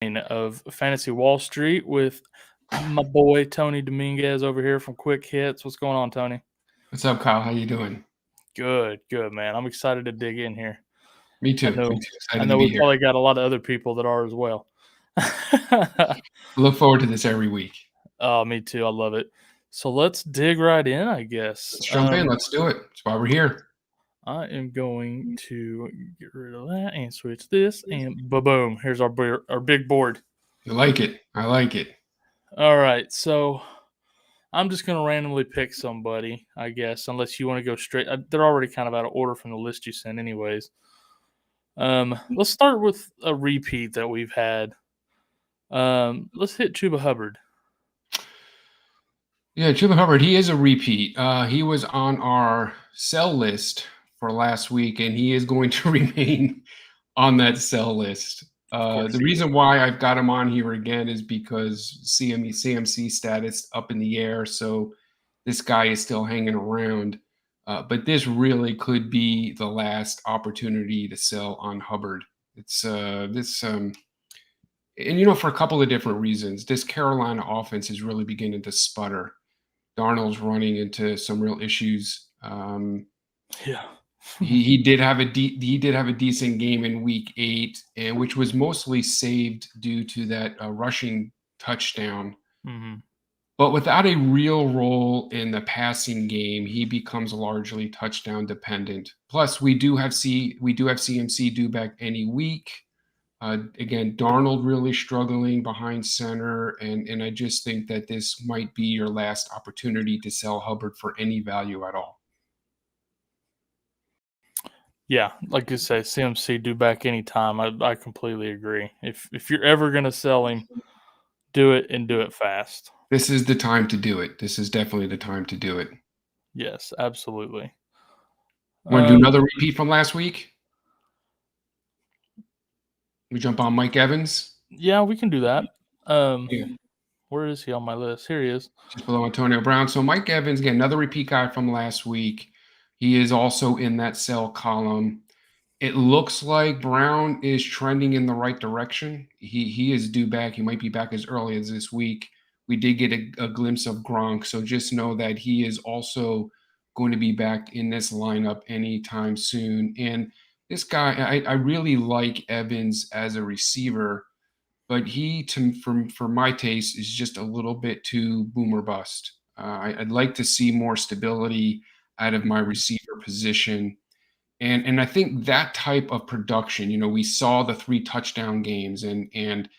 of Fantasy Wall Street with my boy Tony Dominguez over here from Quick Hits. What's going on, Tony? What's up, Kyle? How you doing? Good, man. I'm excited to dig in here. Me too. I know we probably got a lot of other people that are as well. I look forward to this every week. Oh, me too. I love it. So let's dig right in, I guess. Let's jump in. Let's do it. That's why we're here. I am going to get rid of that and switch this, and boom. Here's our big board. You like it. I like it. All right, so I'm just going to randomly pick somebody, I guess, unless you want to go straight. They're already kind of out of order from the list you sent anyways. Let's start with a repeat that we've had. Let's hit Chubba Hubbard. Yeah, Chubba Hubbard, he is a repeat. He was on our sell list for last week, and he is going to remain on that sell list. The reason why I've got him on here again is because CMC status up in the air, so this guy is still hanging around. But this really could be the last opportunity to sell on Hubbard. It's and for a couple of different reasons. This Carolina offense is really beginning to sputter. Darnold's running into some real issues. Yeah. He did have a decent game in week 8, and which was mostly saved due to that rushing touchdown. Mm-hmm. But without a real role in the passing game, he becomes largely touchdown dependent. Plus, we do have CMC due back any week. Again, Darnold really struggling behind center, and I just think that this might be your last opportunity to sell Hubbard for any value at all. Yeah, like you say, CMC due back anytime. I completely agree. If you're ever going to sell him, do it and do it fast. This is the time to do it. This is definitely the time to do it. Yes, absolutely. Want to do another repeat from last week? We jump on Mike Evans? Yeah, we can do that. Yeah. Where is he on my list? Here he is. Just below Antonio Brown. So Mike Evans, again, another repeat guy from last week. He is also in that sell column. It looks like Brown is trending in the right direction. He is due back. He might be back as early as this week. We did get a glimpse of Gronk, so just know that he is also going to be back in this lineup anytime soon. And this guy, I really like Evans as a receiver, but he, for my taste, is just a little bit too boomer bust. I'd like to see more stability out of my receiver position. And I think that type of production, we saw the 3 touchdown games and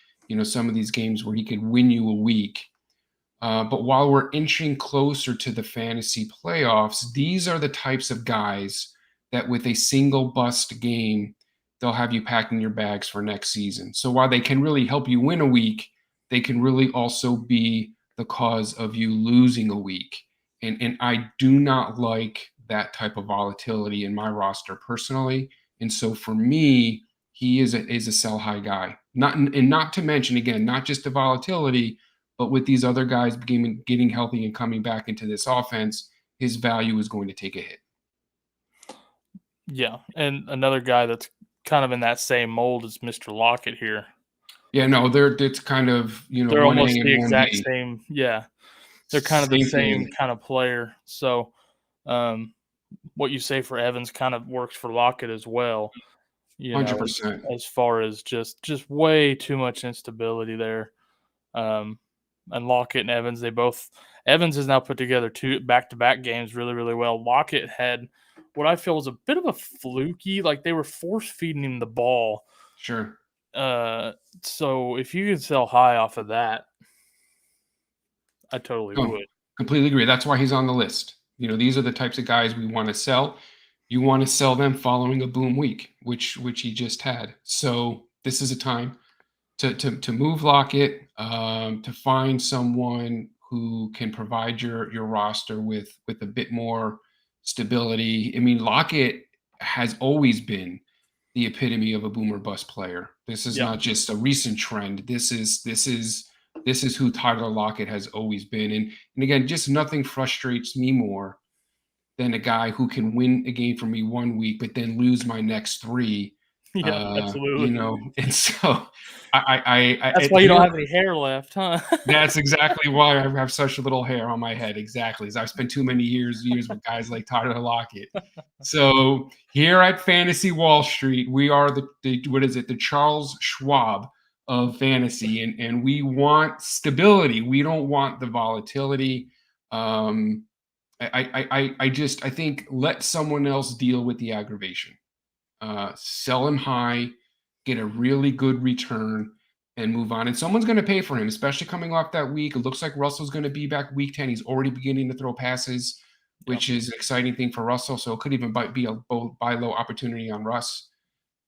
some of these games where he could win you a week. But while we're inching closer to the fantasy playoffs, these are the types of guys that with a single bust game, they'll have you packing your bags for next season. So while they can really help you win a week, they can really also be the cause of you losing a week. And I do not like that type of volatility in my roster personally. And so for me, he is a sell high guy. Not to mention, again, not just the volatility, but with these other guys getting healthy and coming back into this offense, his value is going to take a hit. Yeah, and another guy that's kind of in that same mold as Mr. Lockett here. Yeah, no, it's kind of, they're almost the exact same. Yeah, they're kind of the same kind of player. So what you say for Evans kind of works for Lockett as well. 100%. As far as just way too much instability there. And Lockett and Evans, Evans has now put together 2 back-to-back games really, really well. Lockett had what I feel was a bit of a fluky, like they were force-feeding him the ball. Sure. So if you could sell high off of that, I totally would. Completely agree. That's why he's on the list. These are the types of guys we want to sell. You want to sell them following a boom week, which he just had. So this is a time to move Lockett, to find someone who can provide your roster with a bit more stability. I mean, Lockett has always been the epitome of a boomer bust player. This is not just a recent trend. This is who Tyler Lockett has always been. And again, just nothing frustrates me more than a guy who can win a game for me one week, but then lose my next 3 Yeah, absolutely. And so I That's why you don't have any hair left, huh? that's exactly why I have such a little hair on my head. Exactly, as I've spent too many years with guys like Tyler Lockett. So here at Fantasy Wall Street, we are the what is it? The Charles Schwab of fantasy, and we want stability. We don't want the volatility. I think let someone else deal with the aggravation. Sell him high, get a really good return, and move on. And someone's going to pay for him, especially coming off that week. It looks like Russell's going to be back week 10. He's already beginning to throw passes, which is an exciting thing for Russell. So it could even be a buy low opportunity on Russ,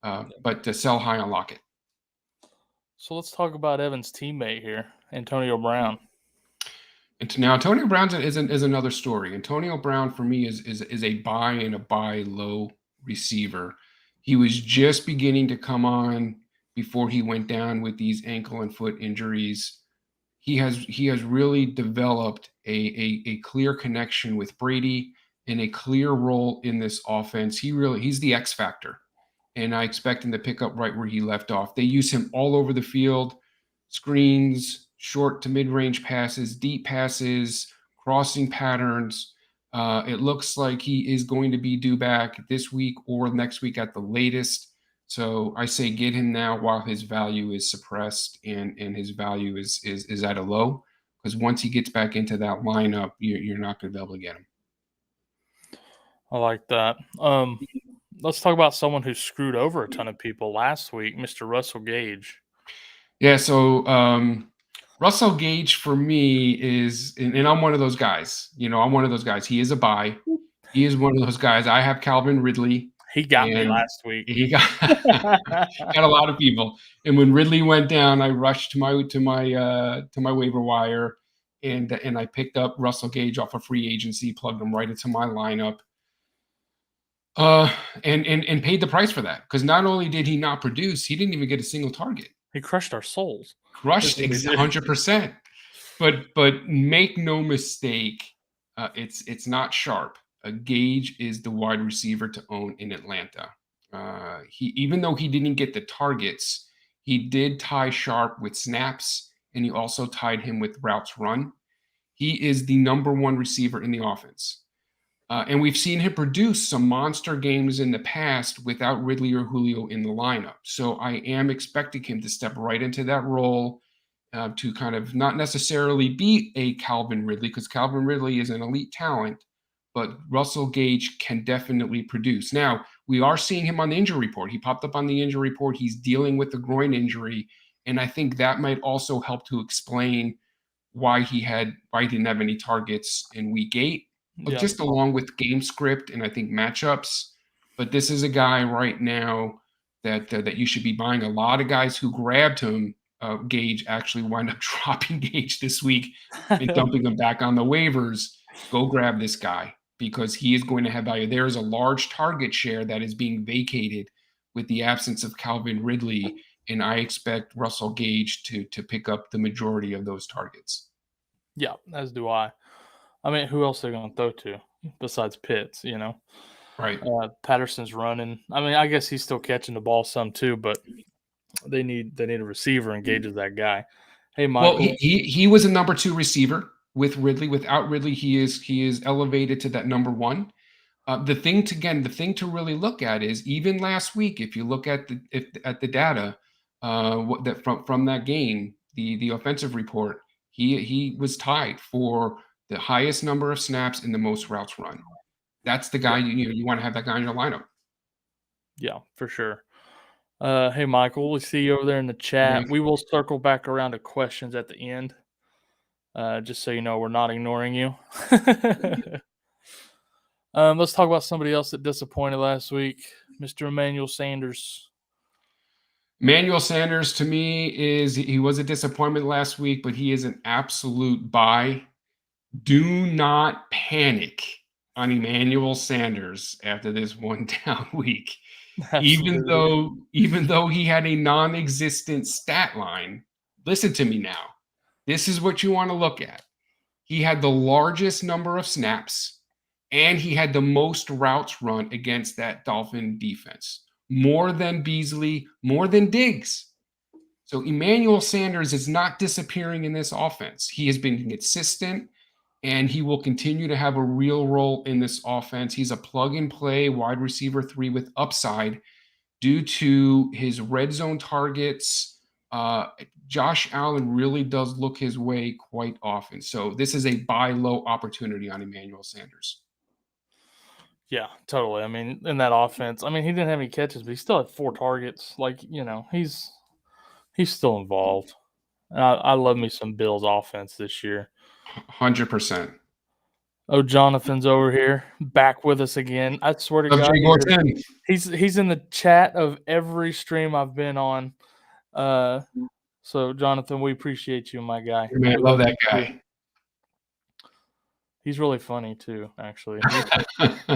but to sell high on Lockett. So let's talk about Evan's teammate here, Antonio Brown. And now Antonio Brown is another story. Antonio Brown for me is a buy and a buy low receiver. He was just beginning to come on before he went down with these ankle and foot injuries. He has really developed a clear connection with Brady and a clear role in this offense. He's the X factor, and I expect him to pick up right where he left off. They use him all over the field, screens, short to mid-range passes, deep passes, crossing patterns. It looks like he is going to be due back this week or next week at the latest. So I say get him now while his value is suppressed and his value is at a low. Because once he gets back into that lineup, you're not going to be able to get him. I like that. Let's talk about someone who screwed over a ton of people last week, Mr. Russell Gage. Yeah, so Russell Gage for me is, and I'm one of those guys. I'm one of those guys. He is a buy. He is one of those guys. I have Calvin Ridley. He got me last week. He got a lot of people. And when Ridley went down, I rushed to my waiver wire, and I picked up Russell Gage off of free agency, plugged him right into my lineup, and paid the price for that. Because not only did he not produce, he didn't even get a single target. He crushed our souls. Crushed 100%. But make no mistake, it's not Sharp. Gage is the wide receiver to own in Atlanta. Even though he didn't get the targets, he did tie Sharp with snaps, and he also tied him with routes run. He is the number one receiver in the offense. And we've seen him produce some monster games in the past without Ridley or Julio in the lineup. So I am expecting him to step right into that role to kind of not necessarily be a Calvin Ridley, because Calvin Ridley is an elite talent, but Russell Gage can definitely produce. Now, we are seeing him on the injury report. He popped up on the injury report. He's dealing with the groin injury, and I think that might also help to explain why he didn't have any targets in week 8. Just along with game script and I think matchups. But this is a guy right now that you should be buying. A lot of guys who grabbed him, Gage, actually wind up dropping Gage this week and dumping him back on the waivers. Go grab this guy because he is going to have value. There is a large target share that is being vacated with the absence of Calvin Ridley, and I expect Russell Gage to pick up the majority of those targets. Yeah, as do I. I mean, who else are they going to throw to besides Pitts, Right. Patterson's running. I mean, I guess he's still catching the ball some too, but they need a receiver, and Gage is that guy. Hey, Michael. Well, he was a number 2 receiver with Ridley. Without Ridley, he is elevated to that number 1. The thing to really look at is even last week, if you look at the data from that game, the offensive report, he was tied for the highest number of snaps and the most routes run. That's the guy you want to have that guy in your lineup. Yeah, for sure. Hey, Michael, we see you over there in the chat. We will circle back around to questions at the end. Just so you know, we're not ignoring you. Let's talk about somebody else that disappointed last week, Mr. Emmanuel Sanders. Emmanuel Sanders, to me, he was a disappointment last week, but he is an absolute buy. Do not panic on Emmanuel Sanders after this one down week. Absolutely. Even though he had a non-existent stat line, listen to me now. This is what you want to look at. He had the largest number of snaps, and he had the most routes run against that Dolphin defense. more than Beasley, more than Diggs. So Emmanuel Sanders is not disappearing in this offense. He has been consistent, and he will continue to have a real role in this offense. He's a plug-and-play wide receiver 3 with upside due to his red zone targets. Josh Allen really does look his way quite often. So this is a buy low opportunity on Emmanuel Sanders. Yeah, totally. I mean, in that offense, I mean, he didn't have any catches, but he still had 4 targets. Like, he's still involved. I love me some Bills offense this year. 100%. Oh, Jonathan's over here, back with us again. I swear to God, he's in the chat of every stream I've been on. So Jonathan, we appreciate you, my guy. Man, I love that guy. He's really funny too, actually.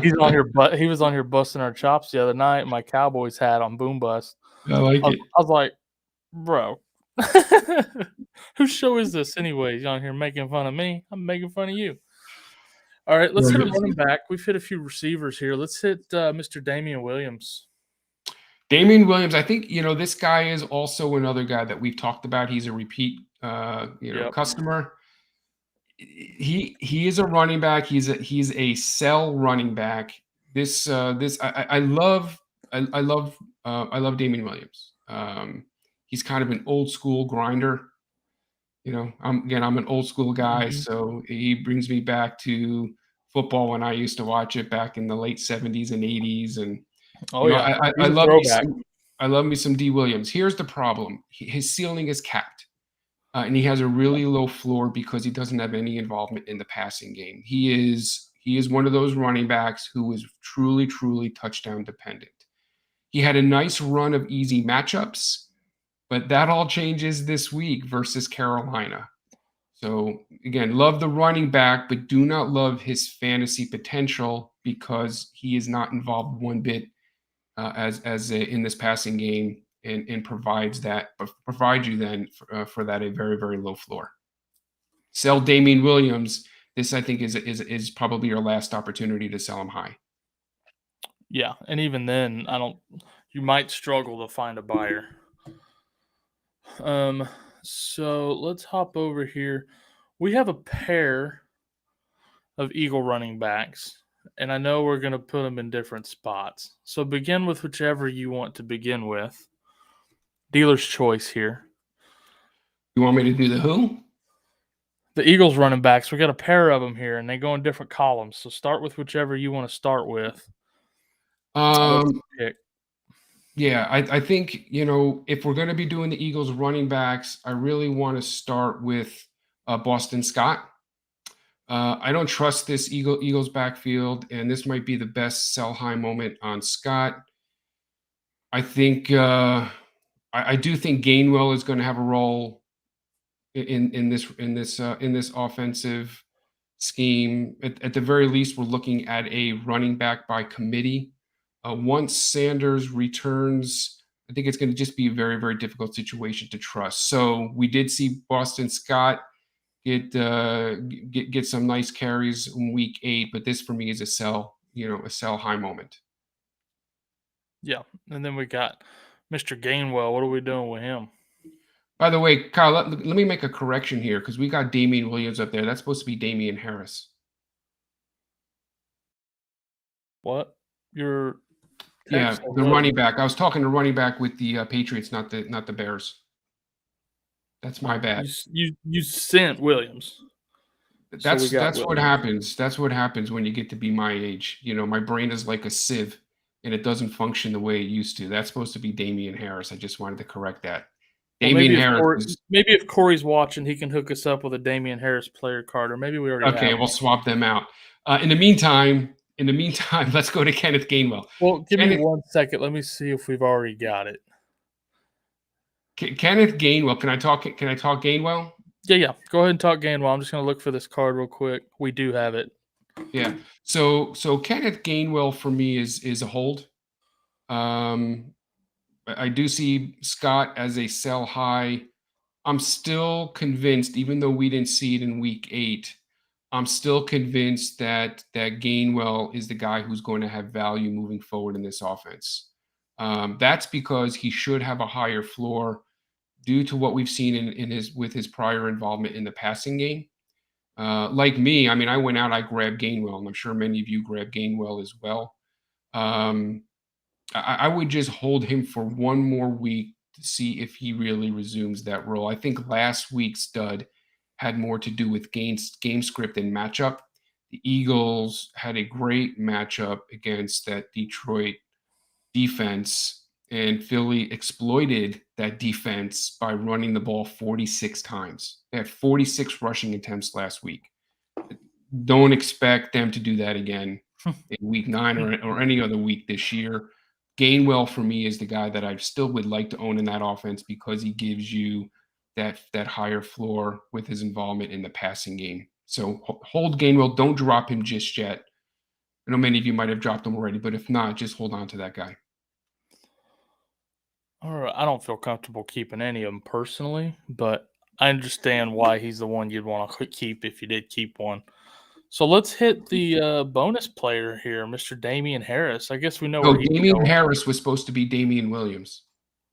He's on here, but he was on here busting our chops the other night. My Cowboys hat on Boom Bust. I like it. I was like, bro, whose show is this anyways? You on here making fun of me? I'm making fun of you. All right, let's hit a running back. We've hit a few receivers here. Let's hit Mr. Damian Williams. Damian Williams, I think, this guy is also another guy that we've talked about. He's a repeat, customer. He is a running back. He's a sell running back. I love Damian Williams. He's kind of an old school grinder. I'm an old school guy, so he brings me back to football when I used to watch it back in the late 70s and 80s. And I love me some D Williams. Here's the problem: his ceiling is capped, and he has a really low floor because he doesn't have any involvement in the passing game. He is one of those running backs who is truly, truly touchdown dependent. He had a nice run of easy matchups, but that all changes this week versus Carolina. So again, love the running back, but do not love his fantasy potential because he is not involved one bit in this passing game, and provides you then for that a very, very low floor. Sell Damian Williams. This, I think, is probably your last opportunity to sell him high. Yeah, and even then, you might struggle to find a buyer. So let's hop over here. We have a pair of Eagle running backs, and I know we're going to put them in different spots. So begin with whichever you want to begin with. Dealer's choice here. You want me to do the who? The Eagles running backs. We got a pair of them here, and they go in different columns. So start with whichever you want to start with. Yeah, I think, if we're going to be doing the Eagles running backs, I really want to start with Boston Scott. I don't trust this Eagles backfield, and this might be the best sell high moment on Scott. I think I do think Gainwell is going to have a role in this offensive scheme. At the very least, we're looking at a running back by committee. Once Sanders returns, I think it's going to just be a very, very difficult situation to trust. So we did see Boston Scott get some nice carries in week 8, but this for me is a sell high moment. Yeah, and then we got Mr. Gainwell. What are we doing with him? By the way, Kyle, let me make a correction here because we got Damian Williams up there. That's supposed to be Damian Harris. What? The running back. I was talking to running back with the Patriots, not the Bears. That's my bad. You sent Williams. That's what happens. That's what happens when you get to be my age. My brain is like a sieve, and it doesn't function the way it used to. That's supposed to be Damian Harris. I just wanted to correct that. Maybe if Corey's watching, he can hook us up with a Damian Harris player card, or maybe we already have. Okay, we'll swap them out. In the meantime, let's go to Kenneth Gainwell. Well, give me 1 second. Let me see if we've already got it. Kenneth Gainwell. Can I talk Gainwell? Yeah. Go ahead and talk Gainwell. I'm just going to look for this card real quick. We do have it. Yeah. So Kenneth Gainwell for me is a hold. I do see Scott as a sell high. I'm still convinced, even though we didn't see it in week 8, I'm still convinced that Gainwell is the guy who's going to have value moving forward in this offense. That's because he should have a higher floor due to what we've seen with his prior involvement in the passing game. Like me, I mean, I went out, I grabbed Gainwell, and I'm sure many of you grabbed Gainwell as well. I would just hold him for one more week to see if he really resumes that role. I think last week's stud had more to do with game script and matchup. The Eagles had a great matchup against that Detroit defense, and Philly exploited that defense by running the ball 46 times. They had 46 rushing attempts last week. Don't expect them to do that again in week 9 or any other week this year. Gainwell for me is the guy that I still would like to own in that offense because he gives you that higher floor with his involvement in the passing game. So hold Gainwell. Don't drop him just yet. I know many of you might have dropped him already, but if not, just hold on to that guy. All right. I don't feel comfortable keeping any of them personally, but I understand why he's the one you'd want to keep if you did keep one. So let's hit the bonus player here, Mr. Damian Harris. I guess we know where he's Damian going. Harris was supposed to be Damian Williams.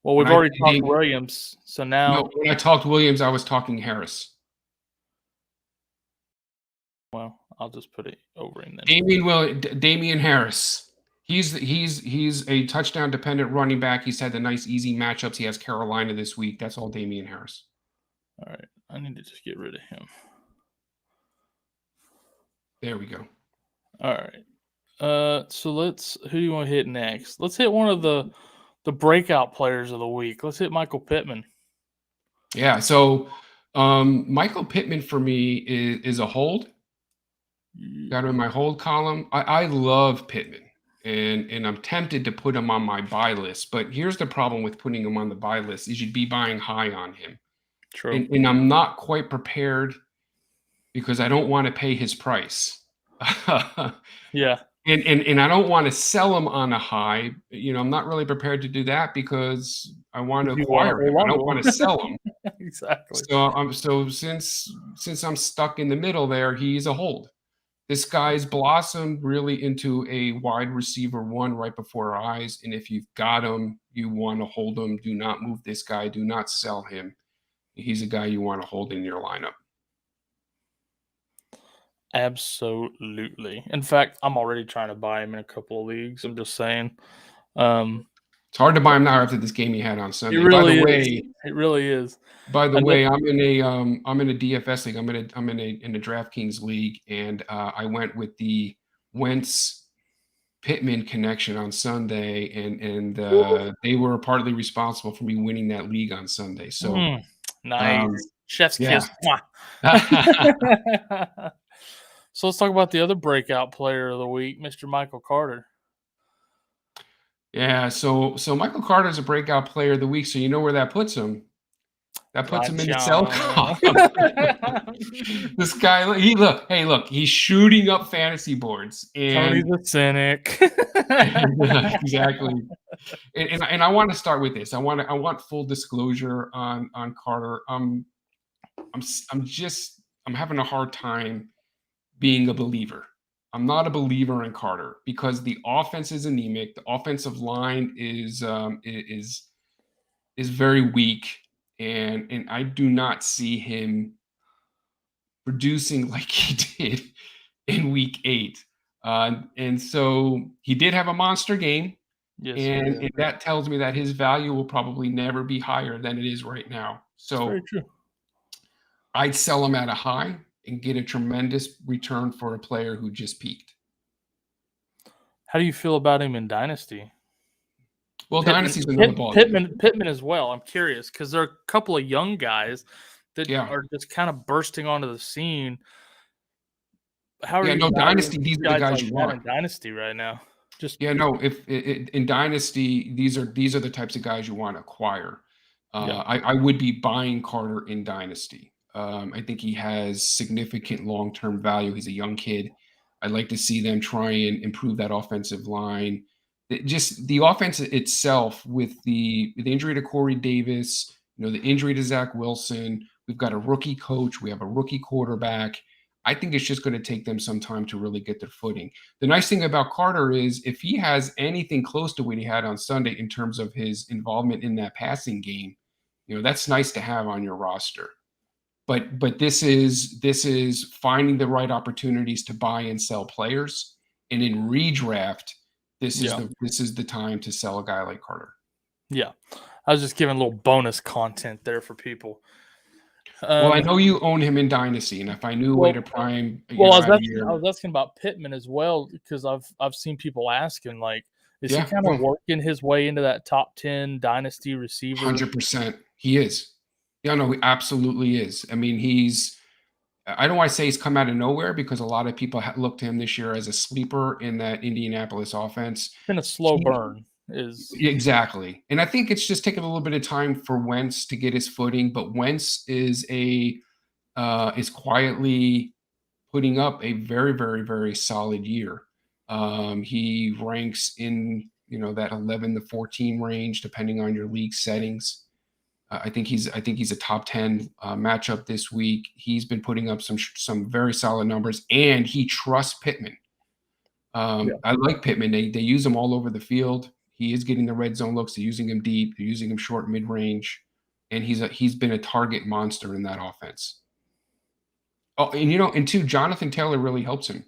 Well, we've already talked Williams, so now. No, when I talked Williams, I was talking Harris. Well, I'll just put it over in then. Damian Harris. He's a touchdown dependent running back. He's had the nice easy matchups. He has Carolina this week. That's all Damian Harris. All right, I need to just get rid of him. There we go. All right. So who do you want to hit next? Let's hit one of the breakout players of the week. Let's hit Michael Pittman. Yeah. So Michael Pittman for me is a hold. Got him in my hold column. I love Pittman, and I'm tempted to put him on my buy list. But here's the problem with putting him on the buy list: is you'd be buying high on him. True. And I'm not quite prepared because I don't want to pay his price. Yeah. And I don't want to sell him on a high. I'm not really prepared to do that because I want to acquire him. I don't want to sell him. Exactly. So since I'm stuck in the middle there, he's a hold. This guy's blossomed really into a wide receiver 1 right before our eyes. And if you've got him, you want to hold him. Do not move this guy. Do not sell him. He's a guy you want to hold in your lineup. Absolutely. In fact, I'm already trying to buy him in a couple of leagues. I'm just saying. It's hard to buy him now after this game he had on Sunday. It really is. It really is. By the way, I'm in a DFS league. I'm in a DraftKings league, and I went with the Wentz Pittman connection on Sunday, and they were partly responsible for me winning that league on Sunday. So nice. Chef's kiss. So let's talk about the other breakout player of the week, Mr. Michael Carter. Yeah, so Michael Carter is a breakout player of the week. So you know where that puts him? That puts him in the sell column. This guy, look, he's shooting up fantasy boards. And Tony's a cynic. Exactly. And I want to start with this. I want full disclosure on Carter. I'm having a hard time being a believer. I'm not a believer in Carter because the offense is anemic. The offensive line is very weak, and I do not see him producing like he did in week 8. And so he did have a monster game. Yes, and that tells me that his value will probably never be higher than it is right now. So that's very true. I'd sell him at a high and get a tremendous return for a player who just peaked. How do you feel about him in Dynasty? Well, Dynasty's another ball. Pittman as well. I'm curious because there are a couple of young guys that are just kind of bursting onto the scene. Dynasty, these are the guys you want. In Dynasty right now. If in Dynasty, these are the types of guys you want to acquire. I would be buying Carter in Dynasty. I think he has significant long-term value. He's a young kid. I'd like to see them try and improve that offensive line. Just the offense itself with the injury to Corey Davis, the injury to Zach Wilson. We've got a rookie coach. We have a rookie quarterback. I think it's just going to take them some time to really get their footing. The nice thing about Carter is if he has anything close to what he had on Sunday in terms of his involvement in that passing game, that's nice to have on your roster. But this is finding the right opportunities to buy and sell players. And in redraft, this is the time to sell a guy like Carter. Yeah. I was just giving a little bonus content there for people. Well, I know you own him in Dynasty, and if I knew a way to prime, I was asking about Pittman as well because I've seen people asking like, is he kind of working his way into that top 10 Dynasty receiver? 100%, he is. Yeah, no, he absolutely is. I mean, I don't want to say he's come out of nowhere because a lot of people looked to him this year as a sleeper in that Indianapolis offense. It's been a slow burn. Exactly. And I think it's just taken a little bit of time for Wentz to get his footing, but Wentz is quietly putting up a very, very, very solid year. He ranks in, that 11 to 14 range, depending on your league settings. I think he's a top 10 matchup this week. He's been putting up some very solid numbers, and he trusts Pittman. I like Pittman. They use him all over the field. He is getting the red zone looks. They're using him deep. They're using him short, mid range, and he's been a target monster in that offense. Oh, and two, Jonathan Taylor really helps him.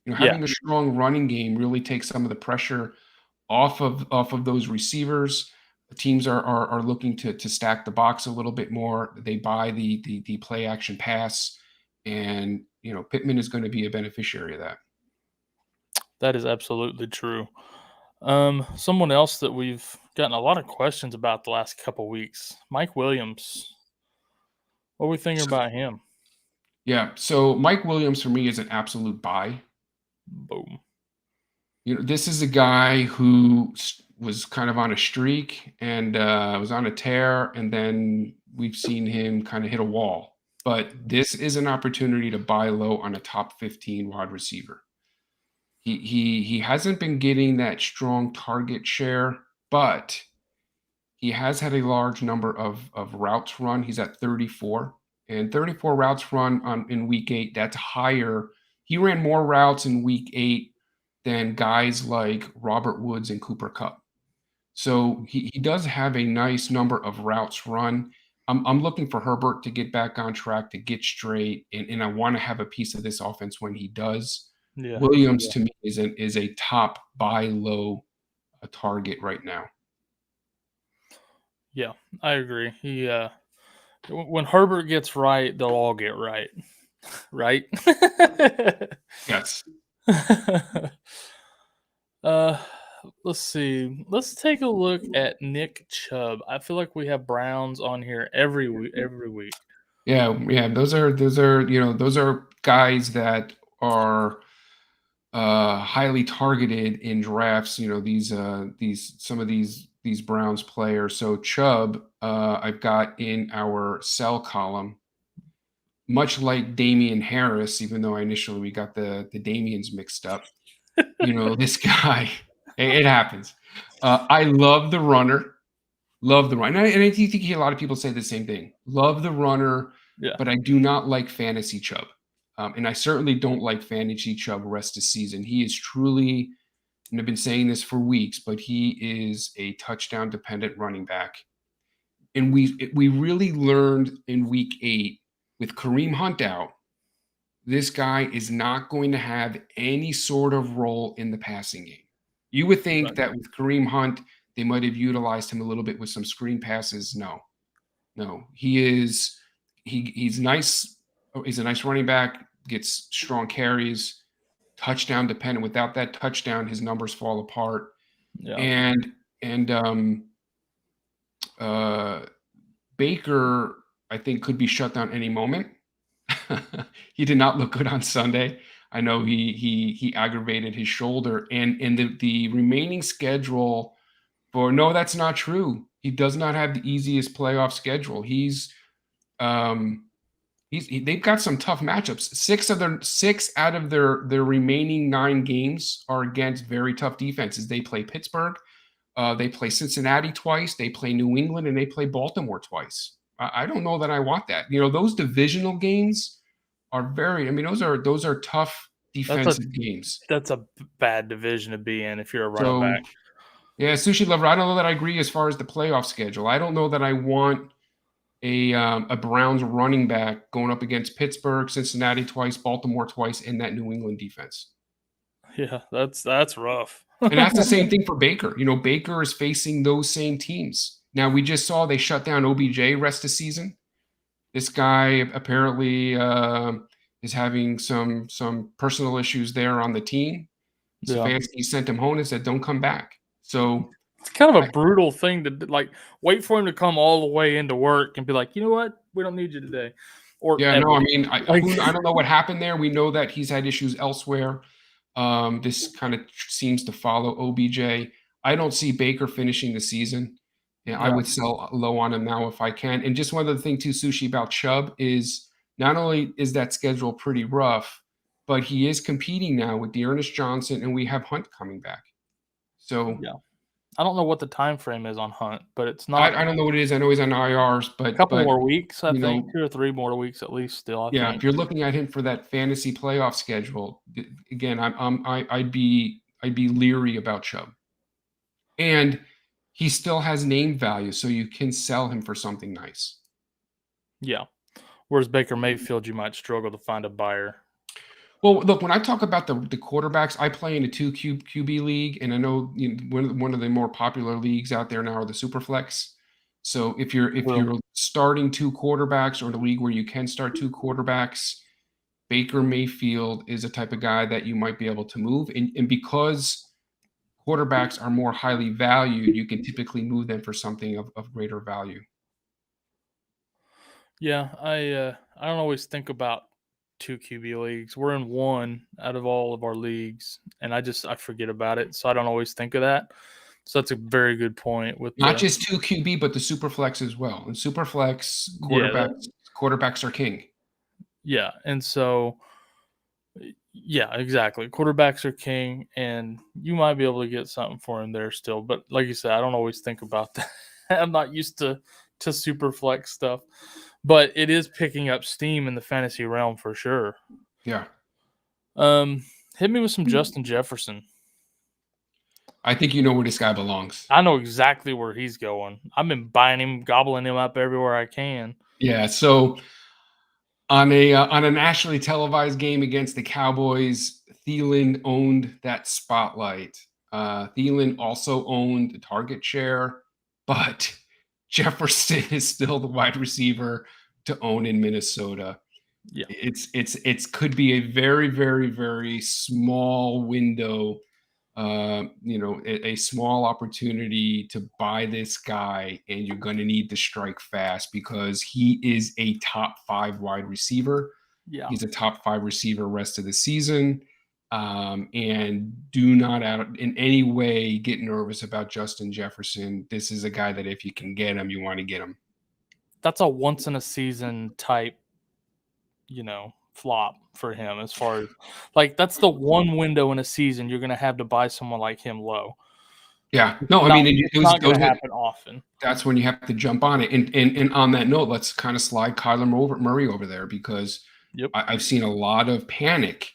Having a strong running game really takes some of the pressure off of those receivers. The teams are looking to stack the box a little bit more. They buy the play action pass, and Pittman is going to be a beneficiary of that. That is absolutely true. Someone else that we've gotten a lot of questions about the last couple weeks, Mike Williams. What are we thinking about him? Yeah, so Mike Williams for me is an absolute buy. Boom. This is a guy who was kind of on a streak and was on a tear, and then we've seen him kind of hit a wall. But this is an opportunity to buy low on a top 15 wide receiver. He hasn't been getting that strong target share, but he has had a large number of routes run. He's at 34, and 34 routes run in week 8. That's higher. He ran more routes in week 8 than guys like Robert Woods and Cooper Kupp. So he does have a nice number of routes run. I'm looking for Herbert to get back on track, to get straight, and I want to have a piece of this offense when he does. Yeah. Williams to me is a top buy low target right now. Yeah, I agree. He when Herbert gets right, they'll all get right. Right? Yes. Let's see. Let's take a look at Nick Chubb. I feel like we have Browns on here every week. Yeah. Those are guys that are highly targeted in drafts. Some of these Browns players. So Chubb, I've got in our sell column, much like Damian Harris, even though we got the Damians mixed up. This guy, it happens. I love the runner. And I think a lot of people say the same thing. Love the runner, but I do not like fantasy Chubb. And I certainly don't like fantasy Chubb rest of season. He is truly, and I've been saying this for weeks, but he is a touchdown-dependent running back. And we really learned in week 8 with Kareem Hunt out, this guy is not going to have any sort of role in the passing game. You would think that with Kareem Hunt, they might have utilized him a little bit with some screen passes. No. He's nice. He's a nice running back, gets strong carries, touchdown dependent. Without that touchdown, his numbers fall apart. Yeah. And Baker, I think, could be shut down any moment. He did not look good on Sunday. I know he aggravated his shoulder, and the remaining schedule no, that's not true. He does not have the easiest playoff schedule. They've got some tough matchups. 6 out of their remaining 9 games are against very tough defenses. They play Pittsburgh, they play Cincinnati twice, they play New England, and they play Baltimore twice. I don't know that I want that. Those divisional games are very. I mean, those are tough defensive games. That's a bad division to be in if you're a running So back. yeah, sushi lover. I don't know that I agree as far as the playoff schedule. I don't know that I want a Browns running back going up against Pittsburgh, Cincinnati twice, Baltimore twice, and that New England defense. Yeah, that's rough. And that's the same thing for Baker. You know, Baker is facing those same teams. Now we just saw they shut down OBJ rest of season. This guy apparently is having some personal issues there on the team. Yeah. Stefanski sent him home and said, "Don't come back." So It's kind of a brutal thing to like wait for him to come all the way into work and be like, you know what, we don't need you today. Or yeah, no, I mean, I like, don't know what happened there. We know that he's had issues elsewhere. This kind of seems to follow OBJ. I don't see Baker finishing the season. Yeah, I Yeah. would sell low on him now if I can. And just one other thing too, Sushi, about Chubb is not only is that schedule pretty rough, but he is competing now with Dearness Johnson, and we have Hunt coming back. So yeah. I don't know what the time frame is on Hunt, but it's not I don't know what it is. I know he's on IRs, but a couple more weeks, I you know, think, 2 or 3 more weeks at least still, I yeah, think. if you're looking at him for that fantasy playoff schedule, again, I'd be leery about Chubb. And he still has name value, so you can sell him for something nice. Yeah. Whereas Baker Mayfield, you might struggle to find a buyer. Well, look, when I talk about the quarterbacks, I play in a 2 QB league, and I know, one of the more popular leagues out there now are the Superflex. So if you're starting 2 quarterbacks, or in a league where you can start 2 quarterbacks, Baker Mayfield is a type of guy that you might be able to move. And because quarterbacks are more highly valued, you can typically move them for something of greater value. Yeah, I don't always think about 2 QB leagues. We're in 1 out of all of our leagues, and I forget about it, so I don't always think of that. So that's a very good point with Not just 2 QB, but the Superflex as well. And Superflex quarterbacks are king. Yeah, and so yeah, exactly. Quarterbacks are king, and you might be able to get something for him there still. But like you said, I don't always think about that. I'm not used to super flex stuff, but it is picking up steam in the fantasy realm for sure. Yeah. Hit me with some Justin Jefferson. I think you know where this guy belongs. I know exactly where he's going. I've been buying him, gobbling him up everywhere I can. Yeah. So on a nationally televised game against the Cowboys, Thielen owned that spotlight. Thielen also owned the target share, but Jefferson is still the wide receiver to own in Minnesota. Yeah, it's could be a very, very, very small window, a small opportunity to buy this guy, and you're going to need to strike fast because he is a top 5 wide receiver. yeah. He's a top 5 receiver rest of the season. And do not in any way get nervous about Justin Jefferson. This is a guy that if you can get him, you want to get him. That's a once in a season type, flop for him as far as like that's the one window in a season you're going to have to buy someone like him low. Yeah, no, I mean it's not going to happen often. That's when you have to jump on it. And on that note, let's kind of slide Kyla Murray over there because I've seen a lot of panic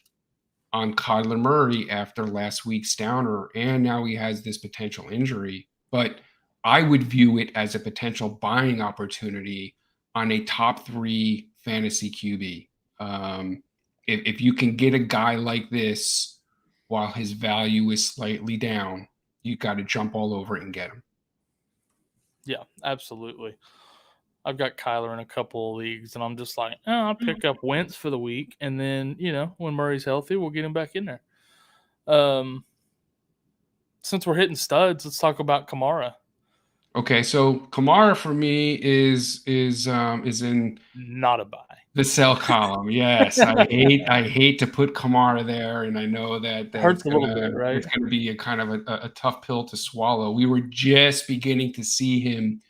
on Kyler Murray after last week's downer, and now he has this potential injury. But I would view it as a potential buying opportunity on a top 3 fantasy QB. If you can get a guy like this while his value is slightly down, you got to jump all over it and get him. Yeah, absolutely. I've got Kyler in a couple of leagues, and I'm just like, I'll pick up Wentz for the week, and then, when Murray's healthy, we'll get him back in there. Since we're hitting studs, let's talk about Kamara. Okay, so Kamara for me is in not a buy. The sell column. Yes, I hate to put Kamara there, and I know that hurts a little bit, right? It's going to be a kind of a tough pill to swallow. We were just beginning to see him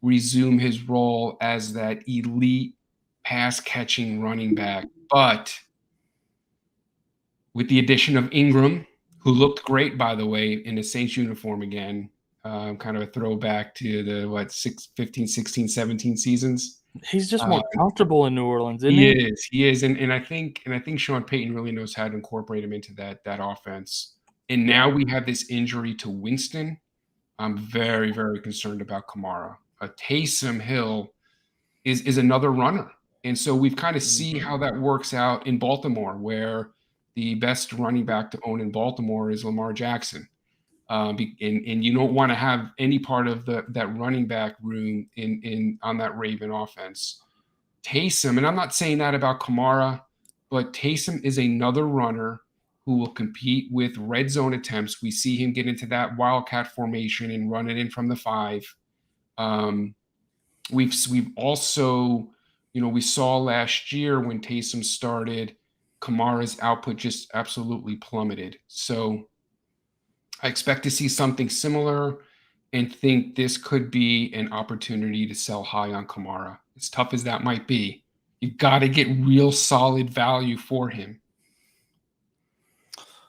resume his role as that elite pass catching running back, but with the addition of Ingram, who looked great, by the way, in the Saints uniform again, kind of a throwback to the 15, 16, 17 seasons. He's just more comfortable in New Orleans, isn't He he? is. He is. And I think Sean Payton really knows how to incorporate him into that offense. And now we have this injury to Winston. I'm very, very concerned about Kamara. Taysom Hill is another runner. And so we've kind of see how that works out in Baltimore, where the best running back to own in Baltimore is Lamar Jackson. And you don't want to have any part of that running back room on that Raven offense. Taysom, and I'm not saying that about Kamara, but Taysom is another runner who will compete with red zone attempts. We see him get into that wildcat formation and run it in from the 5. We've also, we saw last year when Taysom started, Kamara's output just absolutely plummeted. So I expect to see something similar and think this could be an opportunity to sell high on Kamara. As tough as that might be, you got to get real solid value for him.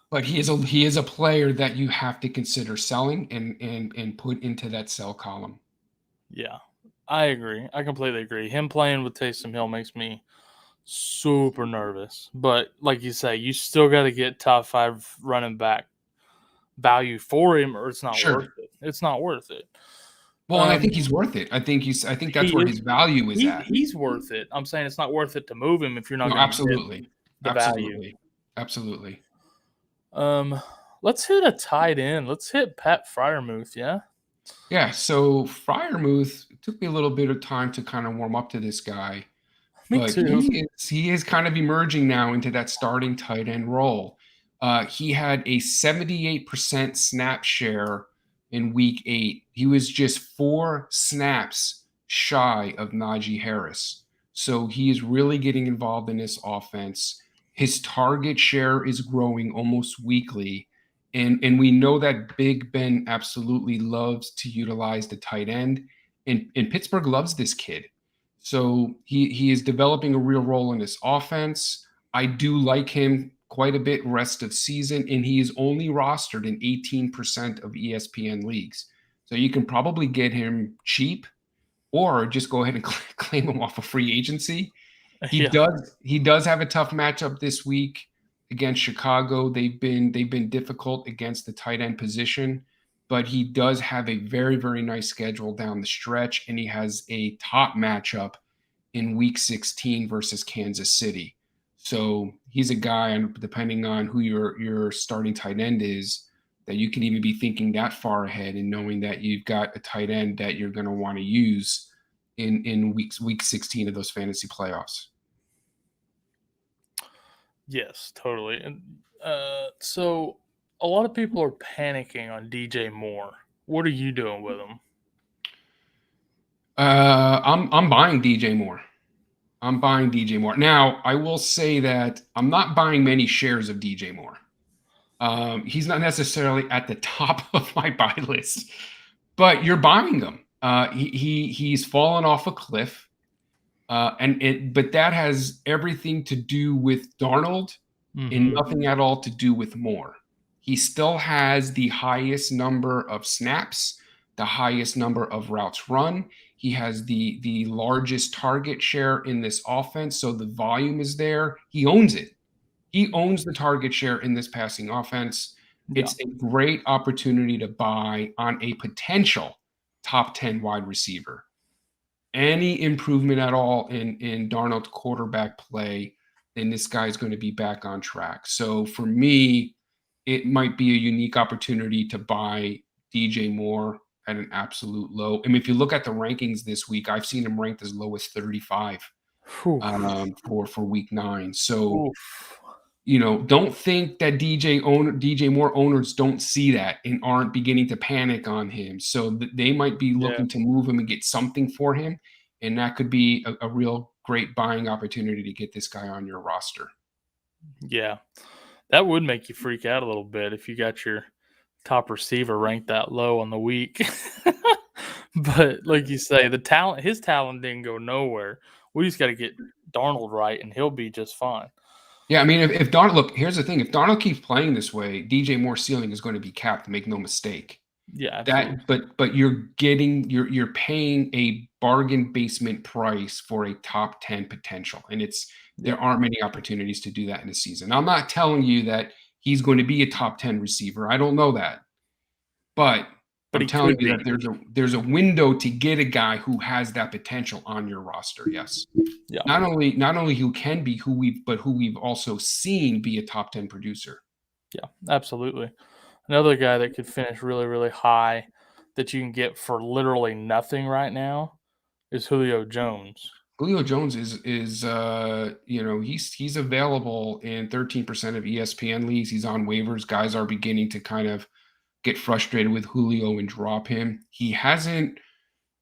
But he is a player that you have to consider selling and put into that sell column. Yeah, I agree. I completely agree. Him playing with Taysom Hill makes me super nervous. But like you say, you still got to get top 5 running back value for him, or it's not worth it. It's not worth it. Well, and I think he's worth it. I think that's where his value is at. He's worth it. I'm saying it's not worth it to move him if you're not going to absolutely get the value. Absolutely. Let's hit a tight end. Let's hit Pat Freiermuth, yeah? Yeah, so Freiermuth, it took me a little bit of time to kind of warm up to this guy. Me too. He is kind of emerging now into that starting tight end role. He had a 78% snap share in week 8. He was just 4 snaps shy of Najee Harris. So he is really getting involved in this offense. His target share is growing almost weekly. And we know that Big Ben absolutely loves to utilize the tight end. And Pittsburgh loves this kid. So he is developing a real role in this offense. I do like him quite a bit rest of season, and he is only rostered in 18% of ESPN leagues. So you can probably get him cheap or just go ahead and claim him off of free agency. He does have a tough matchup this week against Chicago. They've been difficult against the tight end position, but he does have a very, very nice schedule down the stretch, and he has a top matchup in week 16 versus Kansas City. So he's a guy, and depending on who your starting tight end is, that you can even be thinking that far ahead and knowing that you've got a tight end that you're going to want to use in week 16 of those fantasy playoffs. Yes, totally. And so a lot of people are panicking on DJ Moore. What are you doing with him? I'm buying DJ Moore. I'm buying DJ Moore. Now, I will say that I'm not buying many shares of DJ Moore. He's not necessarily at the top of my buy list, but you're buying him. He's fallen off a cliff. But that has everything to do with Darnold and nothing at all to do with Moore. He still has the highest number of snaps, the highest number of routes run. He has the largest target share in this offense, so the volume is there. He owns it. He owns the target share in this passing offense. Yeah. It's a great opportunity to buy on a potential top 10 wide receiver. Any improvement at all in Darnold's quarterback play, then this guy's going to be back on track. So for me, it might be a unique opportunity to buy DJ Moore at an absolute low. I mean, if you look at the rankings this week, I've seen him ranked as low as 35 for week 9. So, don't think that DJ Moore owners don't see that and aren't beginning to panic on him. So they might be looking to move him and get something for him. And that could be a real great buying opportunity to get this guy on your roster. Yeah, that would make you freak out a little bit if you got your top receiver ranked that low on the week. But like you say, his talent didn't go nowhere. We just got to get Darnold right, and he'll be just fine. Yeah, I mean, if Darnold, look, here's the thing. If Darnold keeps playing this way, DJ Moore's ceiling is going to be capped, make no mistake. Yeah, absolutely. But you're paying a bargain basement price for a top 10 potential, and there Yeah. aren't many opportunities to do that in a season. I'm not telling you that he's going to be a top 10 receiver. I don't know that. But But I'm he telling could you be. that there's a window to get a guy who has that potential on your roster. Yes. Yeah. Not only who can be who we've also seen be a top 10 producer. Yeah, absolutely. Another guy that could finish really, really high that you can get for literally nothing right now is Julio Jones. Julio Jones is he's available in 13% of ESPN leagues. He's on waivers. Guys are beginning to kind of get frustrated with Julio and drop him. He hasn't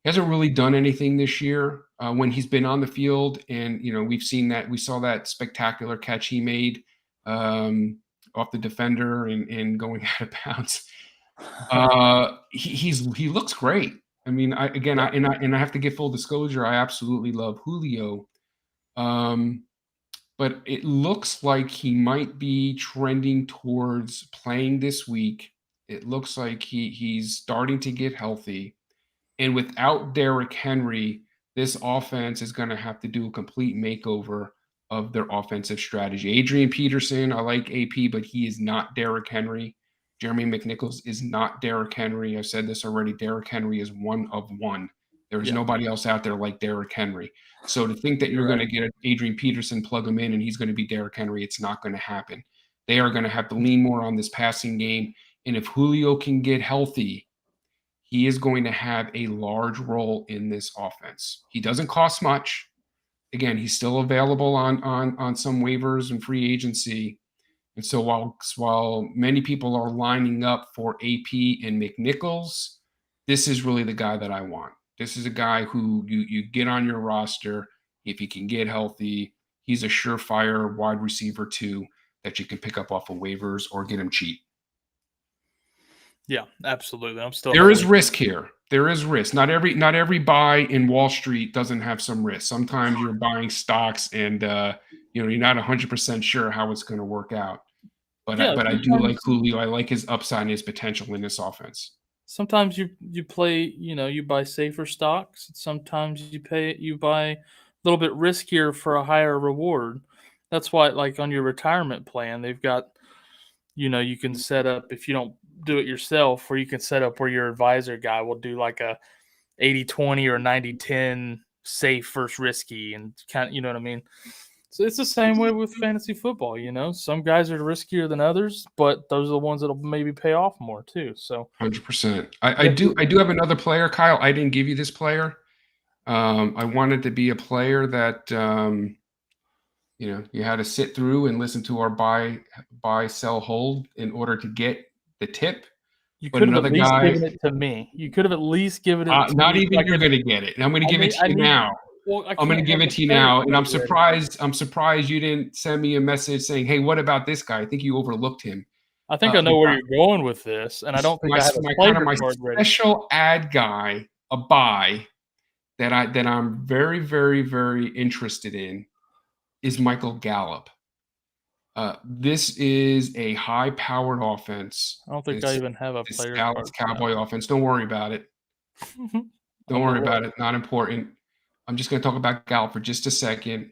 really done anything this year when he's been on the field, and we saw that spectacular catch he made off the defender and going out of bounds. He looks great. I mean, I have to give full disclosure. I absolutely love Julio, but it looks like he might be trending towards playing this week. It looks like he's starting to get healthy, and without Derrick Henry, this offense is going to have to do a complete makeover of their offensive strategy. Adrian Peterson, I like AP, but he is not Derrick Henry. Jeremy McNichols is not Derrick Henry. I've said this already. Derrick Henry is one of one. There is Yeah. nobody else out there like Derrick Henry. So to think that you're going to get Adrian Peterson, plug him in, and he's going to be Derrick Henry, it's not going to happen. They are going to have to lean more on this passing game. And if Julio can get healthy, he is going to have a large role in this offense. He doesn't cost much. Again, he's still available on some waivers and free agency. And so while many people are lining up for AP and McNichols, this is really the guy that I want. This is a guy who you get on your roster if he can get healthy. He's a surefire wide receiver too that you can pick up off of waivers or get him cheap. Yeah, absolutely. There is risk here. There is risk. Not every buy in Wall Street doesn't have some risk. Sometimes you're buying stocks and you're not 100% sure how it's going to work out. But I do like Julio. I like his upside and his potential in this offense. Sometimes you play, you buy safer stocks. Sometimes you buy a little bit riskier for a higher reward. That's why, like on your retirement plan, they've got, you can set up, if you don't do it yourself, or you can set up where your advisor guy will do like a 80-20 or 90-10 safe versus risky, and kind of, you know what I mean? So it's the same way with fantasy football. Some guys are riskier than others, but those are the ones that'll maybe pay off more too. So 100%. I do have another player, Kyle. I didn't give you this player. I wanted to be a player that you had to sit through and listen to our buy, sell, hold in order to get the tip. you could have at least given it to me. You could have at least given it to not me. Even you're going to get it. I'm going to give it to you now. Well, I'm going to give it to you now, and I'm surprised you didn't send me a message saying, "Hey, what about this guy? I think you overlooked him." I think I know where you're going with this, and I don't think I have a player card ready. Special ad guy, a buy that I'm very, very, very interested in is Michael Gallup. This is a high-powered offense. I don't think I even have a player card. Dallas Cowboy offense. Don't worry about it. Don't worry about it. Not important. I'm just going to talk about Gallup for just a second.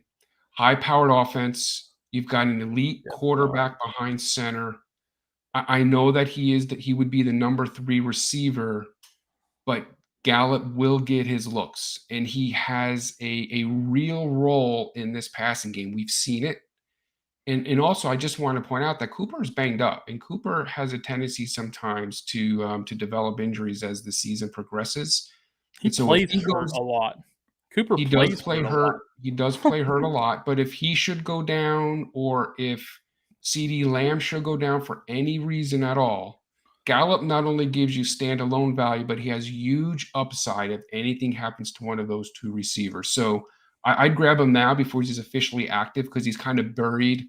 High-powered offense. You've got an elite quarterback behind center. I know that he would be the number 3 receiver, but Gallup will get his looks, and he has a real role in this passing game. We've seen it. And also, I just want to point out that Cooper is banged up, and Cooper has a tendency sometimes to develop injuries as the season progresses. He plays hurt a lot. Cooper does play hurt. He does play hurt a lot. But if he should go down, or if CeeDee Lamb should go down for any reason at all, Gallup not only gives you standalone value, but he has huge upside if anything happens to one of those 2 receivers. So I'd grab him now before he's officially active, because he's kind of buried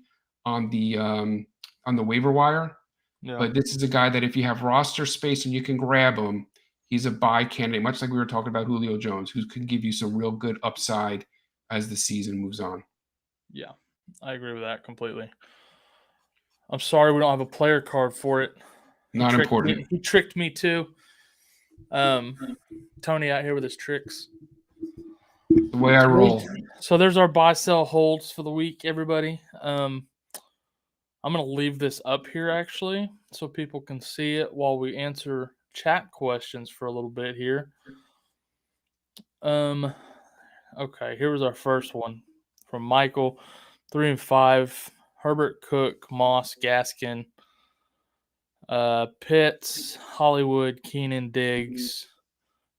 on the waiver wire. Yeah. But this is a guy that if you have roster space and you can grab him, he's a buy candidate, much like we were talking about Julio Jones, who could give you some real good upside as the season moves on. Yeah, I agree with that completely. I'm sorry we don't have a player card for it. Not important. He tricked me too. Tony out here with his tricks. The way I roll. So there's our buy sell holds for the week, everybody. I'm gonna leave this up here actually, so people can see it while we answer chat questions for a little bit here. Okay, here was our first one from Michael, 3 and 5. Herbert, Cook, Moss, Gaskin, Pitts, Hollywood, Keenan, Diggs.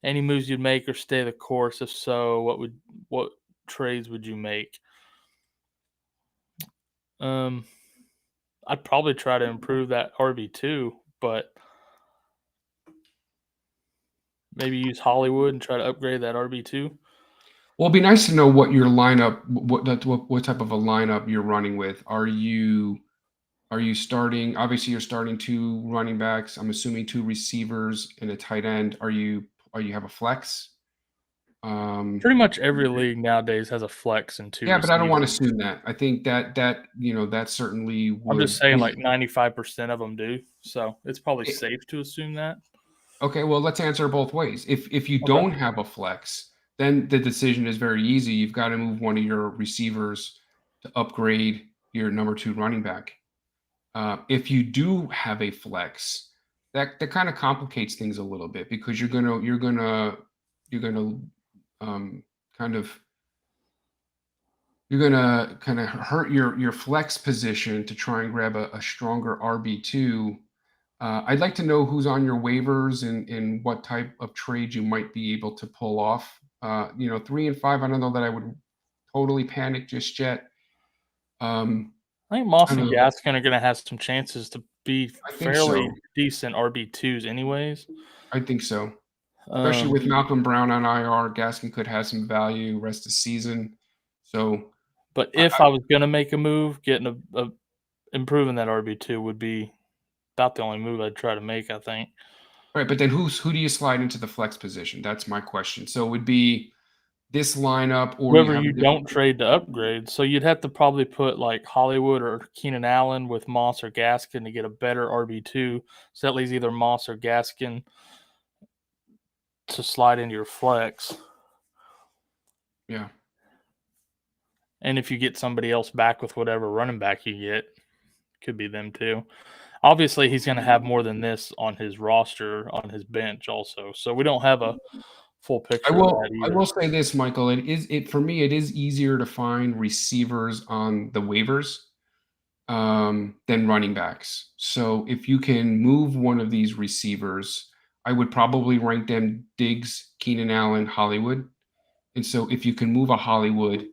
Any moves you'd make or stay the course? If so, what trades would you make? I'd probably try to improve that RB2, but maybe use Hollywood and try to upgrade that RB2. Well, it'd be nice to know what your lineup, what type of a lineup you're running with. Are you starting? Obviously, you're starting 2 running backs. I'm assuming 2 receivers and a tight end. Are you have a flex? Pretty much every league nowadays has a flex and 2 Yeah, receivers. but I don't want to assume that. I think that that certainly would. I'm just saying, like 95% of them do. So it's probably safe to assume that. Okay, well, let's answer both ways. If you don't have a flex, then the decision is very easy. You've got to move one of your receivers to upgrade your number 2 running back. If you do have a flex, that kind of complicates things a little bit because you're gonna kind of hurt your flex position to try and grab a stronger RB2. I'd like to know who's on your waivers and what type of trade you might be able to pull off. 3 and 5. I don't know that I would totally panic just yet. I think Moss and Gaskin are going to have some chances to be fairly decent RB2s anyways. I think so. Especially with Malcolm Brown on IR, Gaskin could have some value rest of the season. So, but if I was going to make a move, getting improving that RB2 would be about the only move I'd try to make, I think. Right, but then who do you slide into the flex position? That's my question. So it would be this lineup, or whoever you don't trade to upgrade. So you'd have to probably put like Hollywood or Keenan Allen with Moss or Gaskin to get a better RB2. So that leaves either Moss or Gaskin to slide into your flex. Yeah. And if you get somebody else back with whatever running back you get, could be them too. Obviously, he's going to have more than this on his roster, on his bench also. So we don't have a full picture. I will say this, Michael. For me, it is easier to find receivers on the waivers than running backs. So if you can move one of these receivers, I would probably rank them Diggs, Keenan Allen, Hollywood. And so if you can move a Hollywood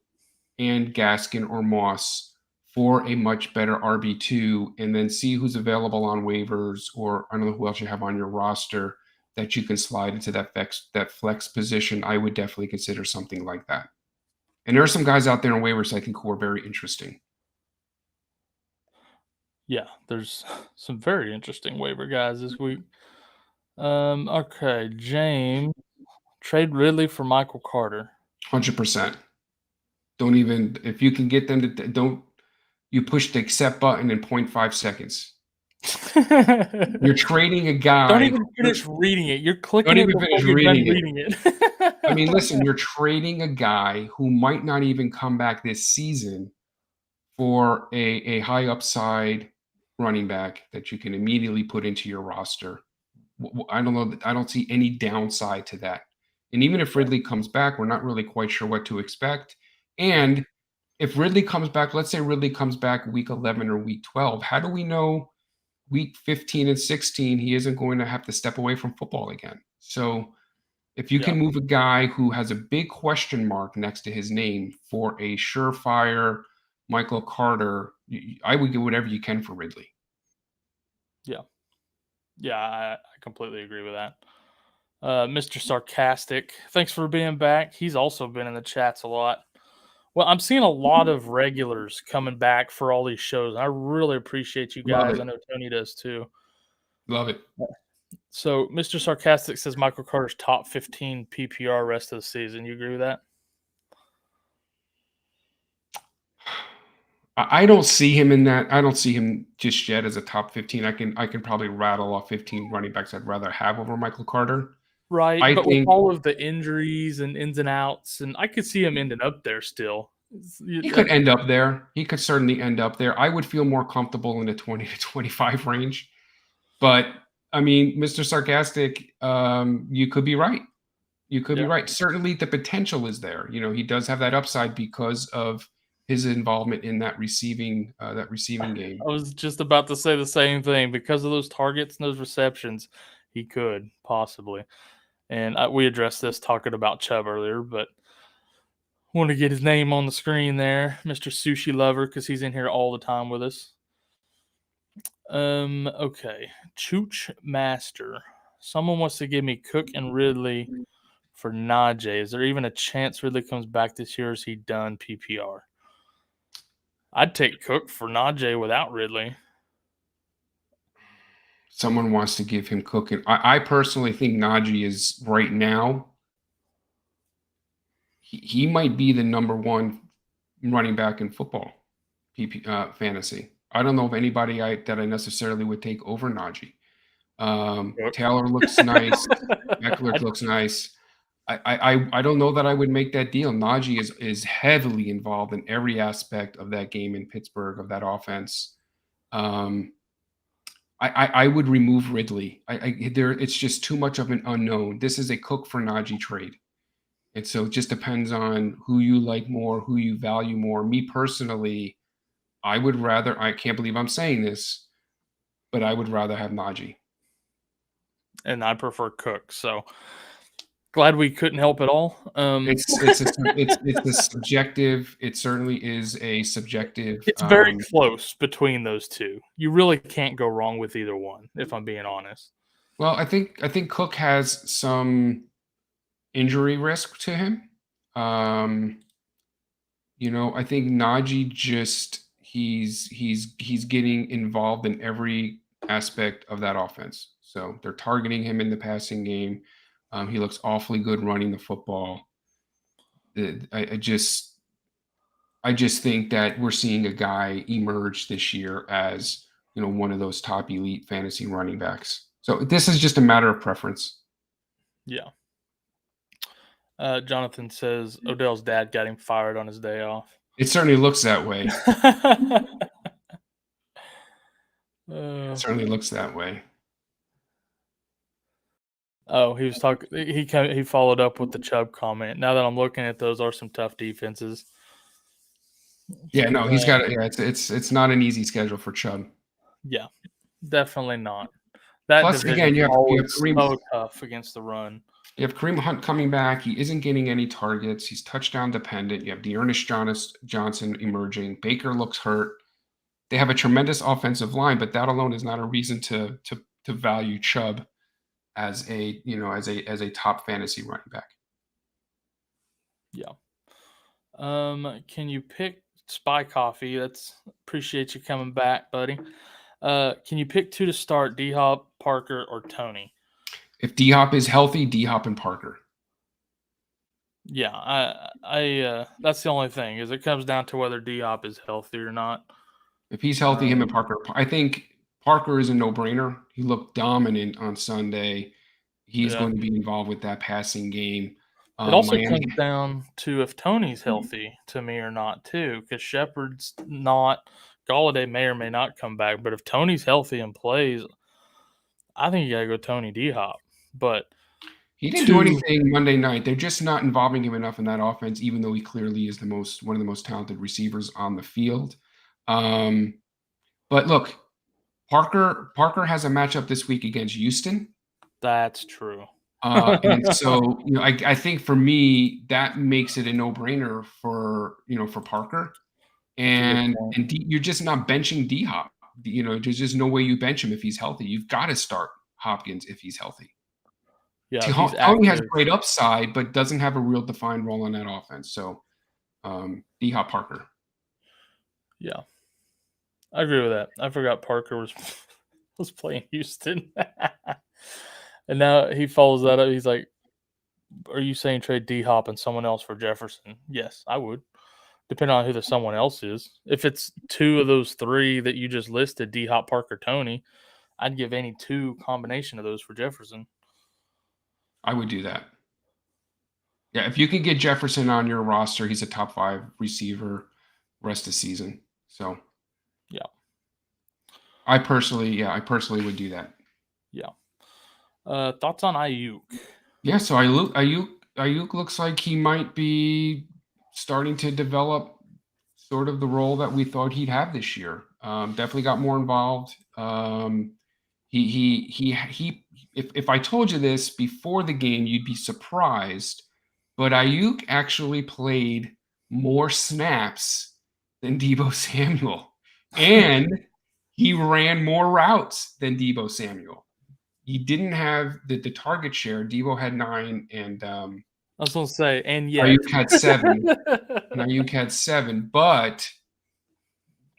and Gaskin or Moss for a much better RB2, and then see who's available on waivers, or I don't know who else you have on your roster that you can slide into that flex position, I would definitely consider something like that. And there are some guys out there on waivers I think who are very interesting. Yeah, there's some very interesting waiver guys this week. Okay, James, trade Ridley for Michael Carter. 100%. Don't even, if you can get them to, don't, you push the accept button in 0.5 seconds. You're trading a guy. Don't even finish reading it. You're clicking it before you're done reading it. I mean, listen, you're trading a guy who might not even come back this season for a high upside running back that you can immediately put into your roster. I don't know. I don't see any downside to that. And even if Ridley comes back, we're not really quite sure what to expect. And if Ridley comes back, let's say Ridley comes back week 11 or week 12, how do we know week 15 and 16 he isn't going to have to step away from football again? So if you can move a guy who has a big question mark next to his name for a surefire Michael Carter, I would get whatever you can for Ridley. Yeah. Yeah, I completely agree with that. Mr. Sarcastic, thanks for being back. He's also been in the chats a lot. Well, I'm seeing a lot of regulars coming back for all these shows. I really appreciate you guys. I know Tony does too. Love it. So, Mr. Sarcastic says Michael Carter's top 15 PPR rest of the season. You agree with that? I don't see him in that. I don't see him just yet as a top 15. I can probably rattle off 15 running backs I'd rather have over Michael Carter. Right, I but with think all of the injuries and ins and outs, and I could see him ending up there still. he could end up there. He could certainly end up there. I would feel more comfortable in the 20 to 25 range. But I mean, Mr. Sarcastic, you could be right. You could be Yeah. right. Certainly the potential is there. He does have that upside because of his involvement in that receiving game. I was just about to say the same thing. Because of those targets and those receptions, he could possibly. And we addressed this talking about Chubb earlier, but want to get his name on the screen there, Mr. Sushi Lover, because he's in here all the time with us. Okay. Chooch Master. Someone wants to give me Cook and Ridley for Najee. Is there even a chance Ridley comes back this year? Or is he done PPR? I'd take Cook for Najee without Ridley. Someone wants to give him Cook. And I personally think Najee is right now. He might be the number one running back in football fantasy. I don't know of anybody that I necessarily would take over Najee. Taylor looks nice. Eckler looks nice. I don't know that I would make that deal. Najee is heavily involved in every aspect of that game in Pittsburgh, of that offense. I would remove Ridley. It's just too much of an unknown. This is a Cook for Najee trade. And so it just depends on who you like more, who you value more. Me personally, I can't believe I'm saying this, but I would rather have Najee. And I prefer Cook. So glad we couldn't help at all. It's a subjective. It certainly is a subjective. It's very close between those two. You really can't go wrong with either one, if I'm being honest. Well, I think Cook has some injury risk to him. I think Najee he's getting involved in every aspect of that offense. So they're targeting him in the passing game. He looks awfully good running the football. I just think that we're seeing a guy emerge this year as one of those top elite fantasy running backs. So this is just a matter of preference. Yeah. Jonathan says Odell's dad got him fired on his day off. It certainly looks that way. It certainly looks that way. Oh, he was talking. He followed up with the Chubb comment. Now that I'm looking at those, are some tough defenses. Yeah, no, he's got. Yeah, it's not an easy schedule for Chubb. Yeah, definitely not. That Plus, again, you have Kareem, so tough against the run. You have Kareem Hunt coming back. He isn't getting any targets. He's touchdown dependent. You have Dearness Johnson emerging. Baker looks hurt. They have a tremendous offensive line, but that alone is not a reason to value Chubb as a top fantasy running back. Yeah. Can you pick Spy Coffee? Appreciate you coming back, buddy. Can you pick two to start, D-Hop, Parker, or Tony? If D-Hop is healthy, D-Hop and Parker. Yeah, I that's the only thing, is it comes down to whether D-Hop is healthy or not. If he's healthy, him and Parker. I think Parker is a no-brainer. He looked dominant on Sunday. He's going to be involved with that passing game. It also comes down to if Tony's healthy to me or not, too, because Shepard's not. Galladay may or may not come back, but if Tony's healthy and plays, I think you got to go Tony D-Hop. But he didn't do anything Monday night. They're just not involving him enough in that offense, even though he clearly is one of the most talented receivers on the field. But look, Parker has a matchup this week against Houston. That's true. And so, I think for me, that makes it a no-brainer for Parker. And you're just not benching D-Hop. There's just no way you bench him if he's healthy. You've got to start Hopkins if he's healthy. Yeah, Tony has great upside, but doesn't have a real defined role in that offense. So, D-Hop, Parker. Yeah, I agree with that. I forgot Parker was playing Houston. And now he follows that up. He's like, are you saying trade D-Hop and someone else for Jefferson? Yes, I would. Depending on who the someone else is. If it's two of those three that you just listed, D-Hop, Parker, Tony, I'd give any two combination of those for Jefferson. I would do that. Yeah, if you can get Jefferson on your roster, he's a top 5 receiver rest of the season. So Yeah. I personally would do that. Yeah. Thoughts on Ayuk? Yeah, so Ayuk looks like he might be starting to develop sort of the role that we thought he'd have this year. Definitely got more involved. He. If I told you this before the game, you'd be surprised. But Ayuk actually played more snaps than Deebo Samuel, and he ran more routes than Deebo Samuel. He didn't have the target share. Deebo had 9, and I was going to say, and yet. Ayuk had 7. And Ayuk had 7, but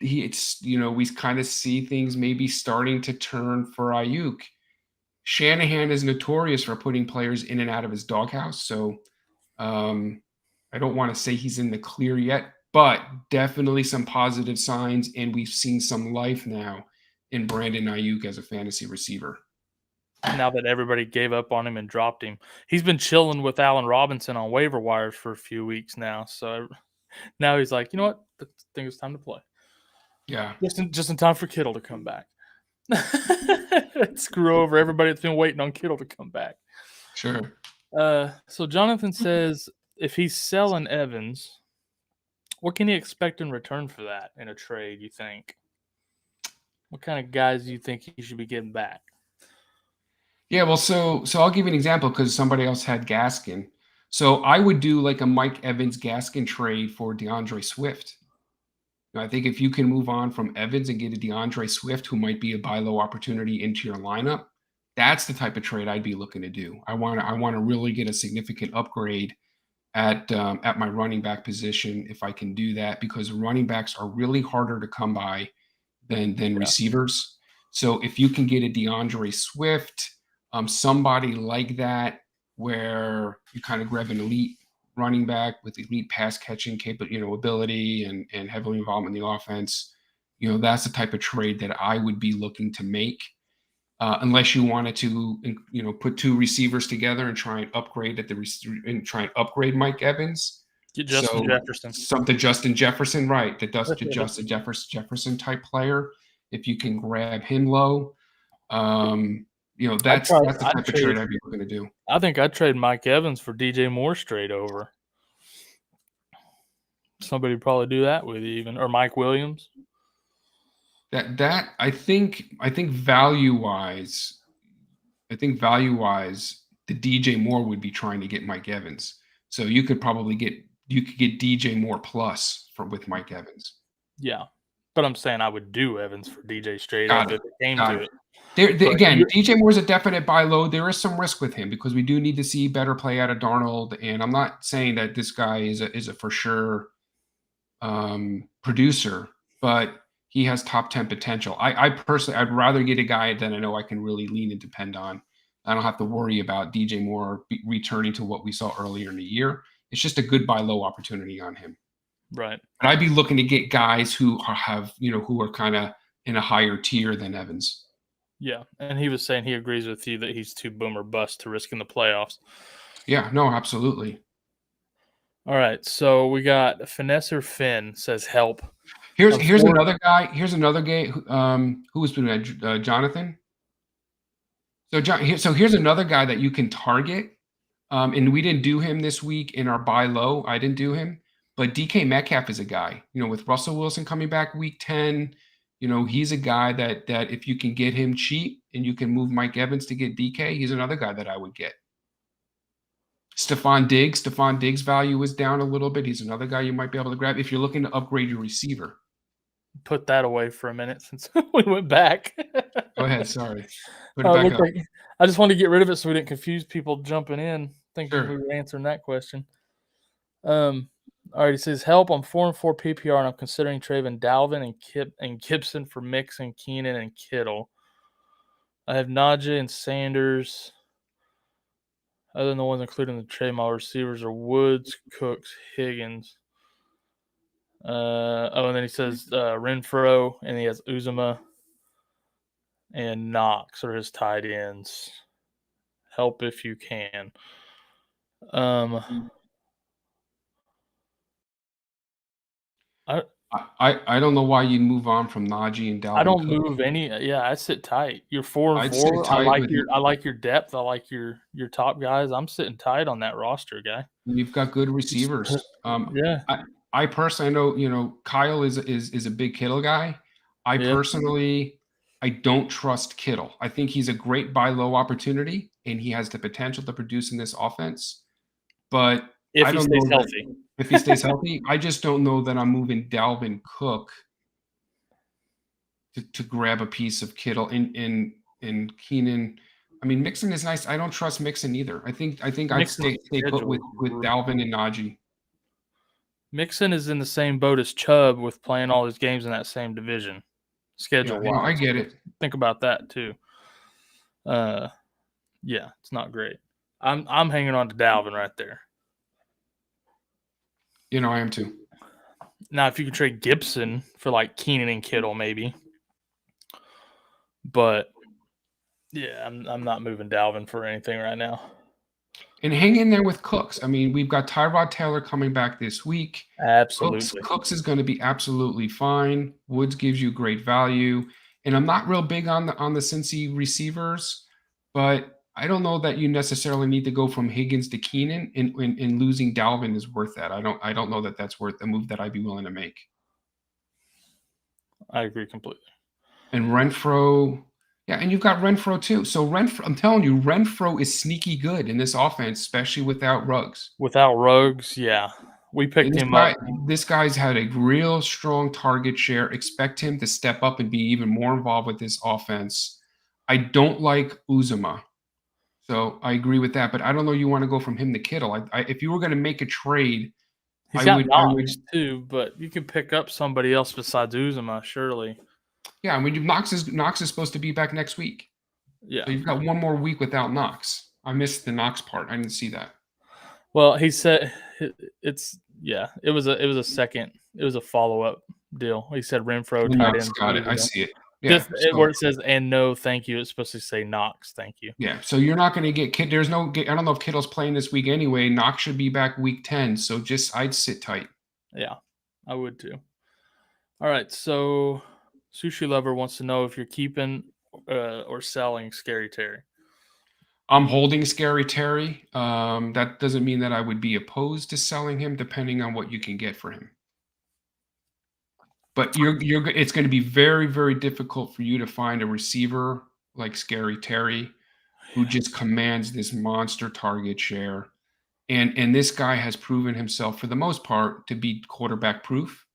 we kind of see things maybe starting to turn for Ayuk. Shanahan is notorious for putting players in and out of his doghouse, so I don't want to say he's in the clear yet, but definitely some positive signs, and we've seen some life now in Brandon Ayuk as a fantasy receiver. Now that everybody gave up on him and dropped him, he's been chilling with Allen Robinson on waiver wires for a few weeks now. So now he's like, you know what? I think it's time to play. Yeah. Just in time for Kittle to come back. Screw over everybody that's been waiting on Kittle to come back. Sure. So Jonathan says if he's selling Evans, what can he expect in return for that in a trade, you think? What kind of guys do you think he should be getting back? Yeah, well, so I'll give you an example because somebody else had Gaskin. So I would do like a Mike Evans Gaskin trade for DeAndre Swift. I think if you can move on from Evans and get a DeAndre Swift, who might be a buy low opportunity into your lineup, that's the type of trade I'd be looking to do. I want to really get a significant upgrade at my running back position if I can do that, because running backs are really harder to come by than receivers. So if you can get a DeAndre Swift, somebody like that, where you kind of grab an elite running back with elite pass catching ability and heavily involved in the offense, that's the type of trade that I would be looking to make. Unless you wanted to, put 2 receivers together and try and upgrade Mike Evans. Get Justin Jefferson. Something Justin Jefferson, right? Justin Jefferson type player. If you can grab him low, that's the type of trade I'd be looking to do. I think I'd trade Mike Evans for DJ Moore straight over. Somebody would probably do that with you even, or Mike Williams. That I think value wise, the DJ Moore would be trying to get Mike Evans. So you could get DJ Moore plus with Mike Evans. Yeah, but I'm saying I would do Evans for DJ straight up if it came to it. Again, DJ Moore's a definite buy low. There is some risk with him because we do need to see better play out of Darnold, and I'm not saying that this guy is a for sure producer, but he has top 10 potential. I personally, I'd rather get a guy that I know I can really lean and depend on. I don't have to worry about DJ Moore returning to what we saw earlier in the year. It's just a good buy low opportunity on him. Right. But I'd be looking to get guys who are kind of in a higher tier than Evans. Yeah, and he was saying he agrees with you that he's too boom or bust to risk in the playoffs. Yeah, no, absolutely. All right, so we got Finesser Finn says help. Here's another guy. Here's another guy who was doing that, Jonathan. So here's another guy that you can target, and we didn't do him this week in our buy low. I didn't do him, but DK Metcalf is a guy. With Russell Wilson coming back week 10, he's a guy that if you can get him cheap and you can move Mike Evans to get DK, he's another guy that I would get. Stephon Diggs' value is down a little bit. He's another guy you might be able to grab if you're looking to upgrade your receiver. Put that away for a minute since we went back. Go ahead. Sorry. Put it back up. I just wanted to get rid of it so we didn't confuse people jumping in thinking we were answering that question. All right, he says, help, I'm 4-4 PPR, and I'm considering trading Dalvin and Gibson for Mixon, Keenan, and Kittle. I have Najee and Sanders. Other than the ones included in the trade, my receivers are Woods, Cooks, Higgins. And then he says Renfro, and he has Uzuma and Knox are his tight ends. Help if you can. I don't know why you'd move on from Najee and Dalvin I don't Cook. move any. Yeah, I sit tight. You're 4 and I'd sit 4. tight with I like your depth. I like your top guys. I'm sitting tight on that roster, guy. You've got good receivers. Yeah. I personally know Kyle is a big Kittle guy. I Yeah. personally I don't trust Kittle. I think he's a great buy low opportunity, and he has the potential to produce in this offense. But If I he don't stays know healthy. if he stays healthy. I just don't know that I'm moving Dalvin Cook to grab a piece of Kittle in Keenan. I mean, Mixon is nice. I don't trust Mixon either. I think I'd Mixon's stay put with schedule is Dalvin and Najee. Mixon is in the same boat as Chubb with playing all his games in that same division, schedule Yeah, I wise. get it. Think about that too. Yeah, it's not great. I'm hanging on to Dalvin right there. I am too. Now, if you could trade Gibson for like Keenan and Kittle, maybe. But yeah, I'm not moving Dalvin for anything right now. And hang in there with Cooks. I mean, we've got Tyrod Taylor coming back this week. Absolutely. Cooks is going to be absolutely fine. Woods gives you great value. And I'm not real big on the Cincy receivers, but I don't know that you necessarily need to go from Higgins to Keenan, and losing Dalvin is worth that. I don't know that that's worth a move that I'd be willing to make. I agree completely. And Renfro, yeah, and you've got Renfro too. So Renfro, I'm telling you, Renfro is sneaky good in this offense, especially without Ruggs. Without Ruggs, yeah. We picked him up. This guy's had a real strong target share. Expect him to step up and be even more involved with this offense. I don't like Uzomah. So I agree with that, but I don't know you want to go from him to Kittle. If you were going to make a trade, He's got Knox too, but you can pick up somebody else besides Uzomah, surely. Yeah, I mean Knox is supposed to be back next week. Yeah. So you've got one more week without Knox. I missed the Knox part. I didn't see that. Well, he said it was a follow-up deal. He said Renfro tight end. Got it. I see it. Yeah. Where it says "and no, thank you," it's supposed to say Knox, thank you. Yeah. So you're not going to get Kid. There's no. I don't know if Kittle's playing this week anyway. Knox should be back week 10. So I'd sit tight. Yeah, I would too. All right. So Sushi Lover wants to know if you're keeping or selling Scary Terry. I'm holding Scary Terry. That doesn't mean that I would be opposed to selling him, depending on what you can get for him. But it's going to be very, very difficult for you to find a receiver like Scary Terry who just commands this monster target share. And this guy has proven himself, for the most part, to be quarterback proof.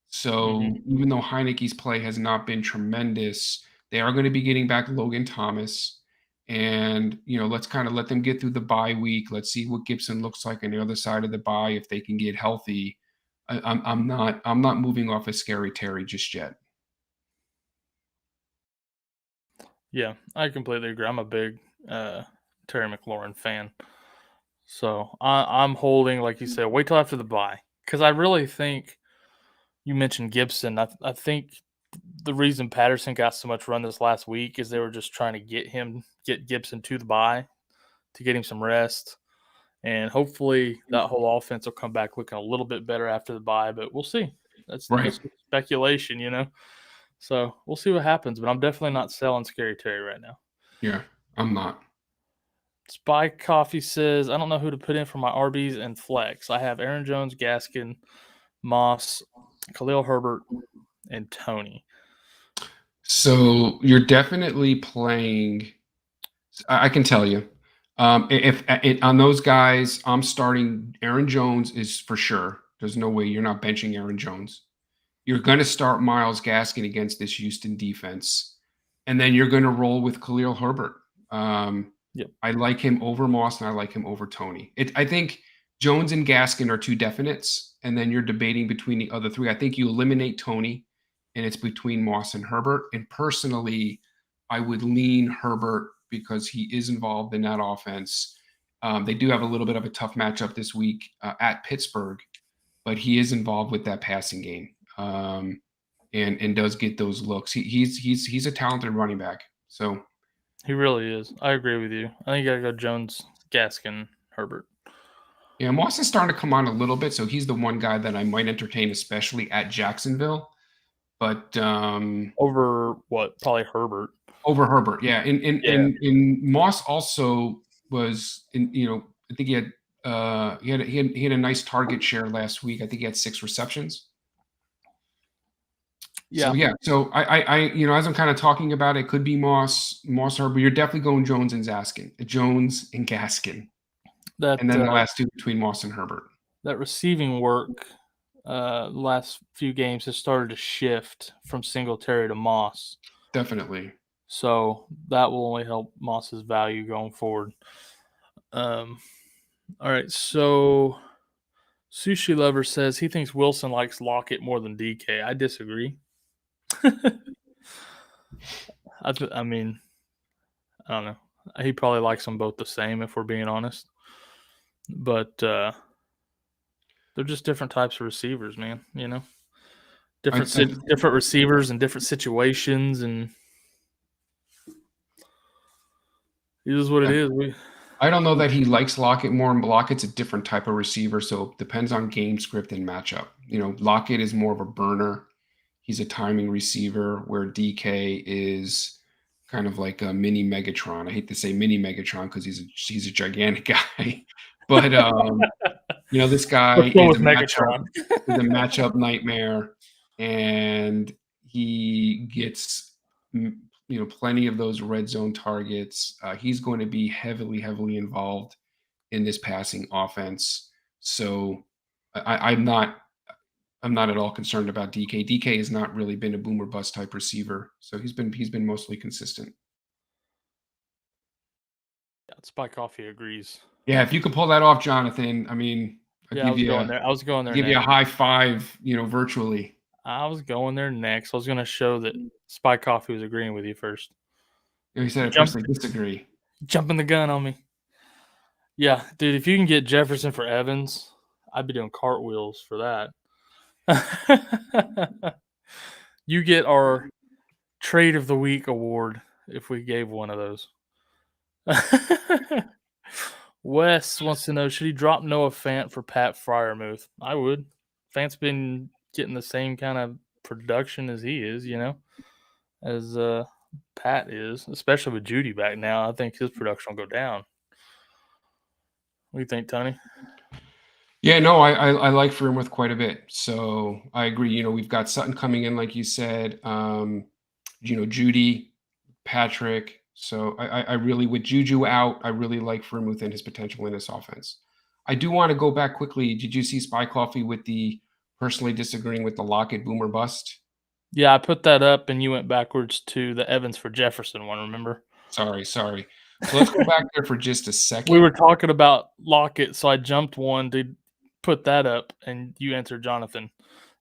So even though Heineke's play has not been tremendous, they are going to be getting back Logan Thomas. And, let's kind of let them get through the bye week. Let's see what Gibson looks like on the other side of the bye if they can get healthy. I'm not moving off of Scary Terry just yet. Yeah, I completely agree. I'm a big Terry McLaurin fan. So I'm holding, like you said, wait till after the bye. Because I really think you mentioned Gibson. I think the reason Patterson got so much run this last week is they were just trying to get Gibson to the bye to get him some rest. And hopefully that whole offense will come back looking a little bit better after the bye, but we'll see. That's speculation, So we'll see what happens, but I'm definitely not selling Scary Terry right now. Yeah, I'm not. Spy Coffee says, I don't know who to put in for my RBs and flex. I have Aaron Jones, Gaskin, Moss, Khalil Herbert, and Tony. So you're definitely playing. I can tell you, if on those guys, I'm starting. Aaron Jones is for sure. There's no way you're not benching Aaron Jones. You're going to start Myles Gaskin against this Houston defense, and then you're going to roll with Khalil Herbert. Yep. I like him over Moss, and I like him over Tony. I think Jones and Gaskin are two definites, and then you're debating between the other three. I think you eliminate Tony, and it's between Moss and Herbert. And personally, I would lean Herbert because he is involved in that offense. They do have a little bit of a tough matchup this week at Pittsburgh, but he is involved with that passing game and does get those looks. He's a talented running back. So He really is. I agree with you. I think I gotta go Jones, Gaskin, Herbert. Yeah, Moss is starting to come on a little bit, so he's the one guy that I might entertain, especially at Jacksonville. But over what? Probably Herbert. Over Herbert, yeah. And Moss also was in. I think he had a nice target share last week. I think he had 6 receptions. Yeah. So I as I'm kind of talking about it, could be Moss, Herbert. You're definitely going Jones and Gaskin. And then the last two between Moss and Herbert. That receiving work last few games has started to shift from Singletary to Moss. Definitely. So that will only help Moss's value going forward. All right. So Sushi Lover says he thinks Wilson likes Lockett more than DK. I disagree. I mean, I don't know. He probably likes them both the same, if we're being honest. But they're just different types of receivers, man. Different receivers and different situations, and it is what it is. I don't know that he likes Lockett more. Lockett's a different type of receiver, so it depends on game script and matchup. Lockett is more of a burner. He's a timing receiver, where DK is kind of like a mini Megatron. I hate to say mini Megatron because he's a gigantic guy, but this guy is a matchup nightmare, and he gets plenty of those red zone targets. He's going to be heavily involved in this passing offense. So I'm not at all concerned about DK. DK has not really been a boomer bust type receiver, so he's been mostly consistent. Yeah, Spy Coffee agrees. Yeah, if you could pull that off, Jonathan, I mean, I was going there. Give you a high five, virtually. I was going there next. I was going to show that Spy Coffee was agreeing with you first. You said I personally disagree. Jumping the gun on me. Yeah, dude, if you can get Jefferson for Evans, I'd be doing cartwheels for that. You get our Trade of the Week award if we gave one of those. Wes wants to know, should he drop Noah Fant for Pat Freiermuth? I would. Fant's been getting the same kind of production as he is, as Pat is, especially with Judy back now. I think his production will go down. What do you think, Tony? Yeah, no, I like Freiermuth quite a bit. So I agree. We've got Sutton coming in, like you said. Judy, Patrick. So I really, with Juju out, I really like Freiermuth and his potential in this offense. I do want to go back quickly. Did you see Spy Coffee with the personally disagreeing with the Lockett boomer bust? Yeah, I put that up, and you went backwards to the Evans for Jefferson one, remember? Sorry. So let's go back there for just a second. We were talking about Lockett, so I jumped one to put that up, and you answered Jonathan.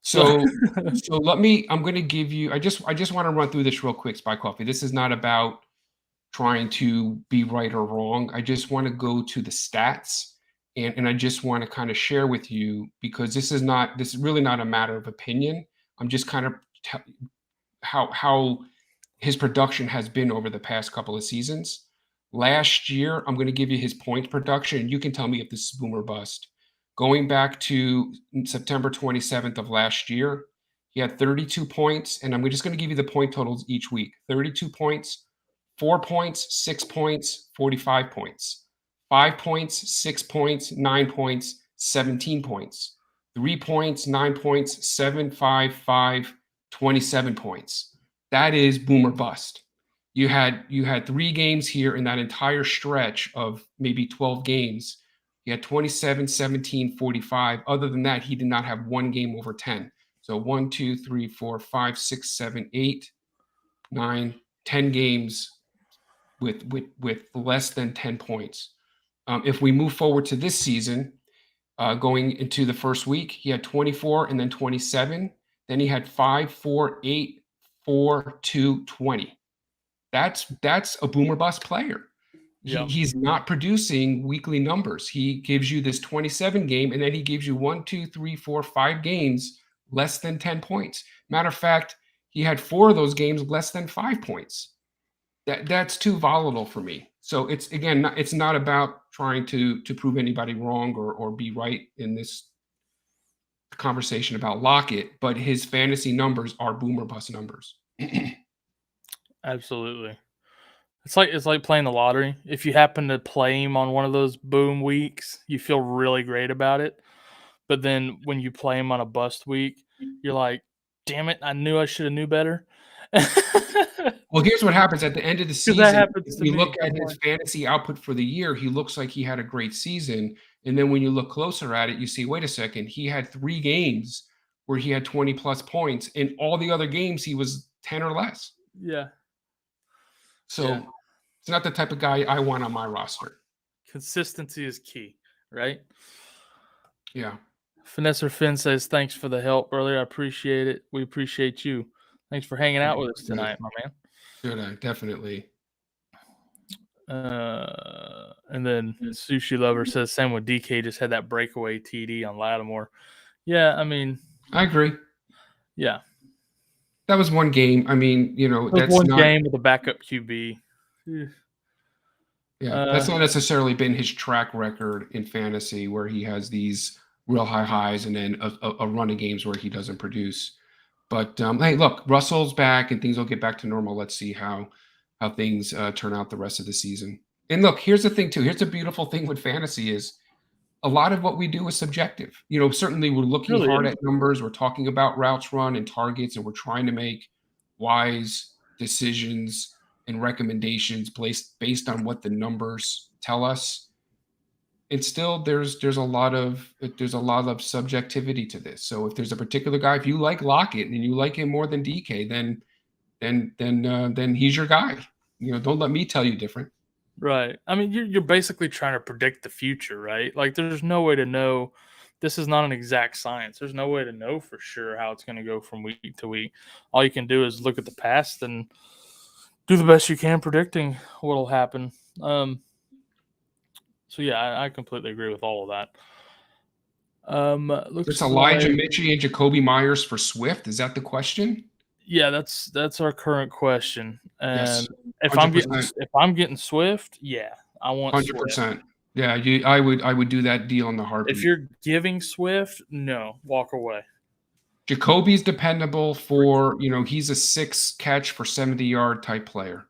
So I'm going to give you, I just want to run through this real quick, Spy Coffee. This is not about trying to be right or wrong. I just want to go to the stats, and I just want to kind of share with you, because this is really not a matter of opinion. I'm just kind of how his production has been over the past couple of seasons. Last year, I'm going to give you his point production, and you can tell me if this is boom or bust. Going back to September 27th of last year, he had 32 points, and I'm just going to give you the point totals each week. 32 points, 4 points, 6 points, 45 points. 5 points, 6 points, 9 points, 17 points. 3 points, 9 points, 7, 5, 5, 27 points. That is boom or bust. You had 3 games here in that entire stretch of maybe 12 games. He had 27, 17, 45. Other than that, he did not have one game over 10. So 1, 2, 3, 4, 5, 6, 7, 8, 9, 10 games with less than 10 points. If we move forward to this season, going into the first week, he had 24 and then 27. Then he had 5, 4, 8, 4, 2, 20. That's a boomer bust player. Yeah. He's not producing weekly numbers. He gives you this 27 game, and then he gives you 1, 2, 3, 4, 5 games less than 10 points. Matter of fact, he had 4 of those games less than 5 points. that's too volatile for me. So it's again, it's not about trying to prove anybody wrong or be right in this conversation about Lockett, but his fantasy numbers are boomer bust numbers. Absolutely. It's like playing the lottery. If you happen to play him on one of those boom weeks, you feel really great about it. But then when you play him on a bust week, you're like, damn it, I knew I should have knew better. Well, here's what happens at the end of the Because that season. happens If to we me. look at his fantasy output for the year, he looks like he had a great season. And then when you look closer at it, you see, wait a second, he had 3 games where he had 20 plus points. In all the other games, he was 10 or less. Yeah. So Yeah. it's not the type of guy I want on my roster. Consistency is key, right? Yeah. Finesser Finn says, thanks for the help earlier. I appreciate it. We appreciate you. Thanks for hanging out with us tonight, my man. Good, definitely. And then Sushi Lover says, same with DK, just had that breakaway TD on Lattimore. Yeah, I mean, I agree. Yeah. That was one game. I mean, that's one game with a backup QB. Yeah, that's not necessarily been his track record in fantasy where he has these real high highs and then a run of games where he doesn't produce. But hey, look, Russell's back and things will get back to normal. Let's see how things turn out the rest of the season. And look, here's the thing too. Here's the beautiful thing with fantasy is a lot of what we do is subjective. Certainly we're looking hard at numbers. We're talking about routes run and targets, and we're trying to make wise decisions and recommendations based on what the numbers tell us. And still there's a lot of subjectivity to this. So if there's a particular guy, if you like Lockett and you like him more than DK, then he's your guy. Don't let me tell you different. Right. I mean, you're basically trying to predict the future, right? Like there's no way to know. This is not an exact science. There's no way to know for sure how it's going to go from week to week. All you can do is look at the past and do the best you can predicting what'll happen. So yeah, I completely agree with all of that. It's Elijah Mitchell and Jacoby Myers for Swift. Is that the question? Yeah, that's our current question. And yes, if I'm getting Swift, yeah, I want 100%. Swift. Yeah, I would do that deal in the heartbeat. If you're giving Swift, no, walk away. Jacoby's dependable for, he's a 6 catch for 70-yard type player.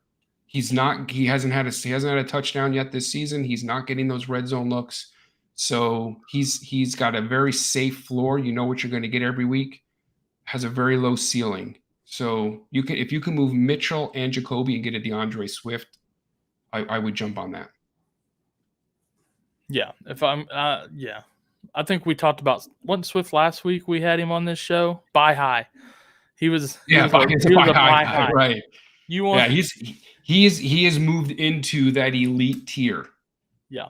He hasn't had a touchdown yet this season. He's not getting those red zone looks. So he's got a very safe floor. You know what you're going to get every week. Has a very low ceiling. So if you can move Mitchell and Jacoby and get a DeAndre Swift, I would jump on that. Yeah, I think we talked about Swift last week. We had him on this show. Buy high. He was a buy high. Right. He has moved into that elite tier. Yeah.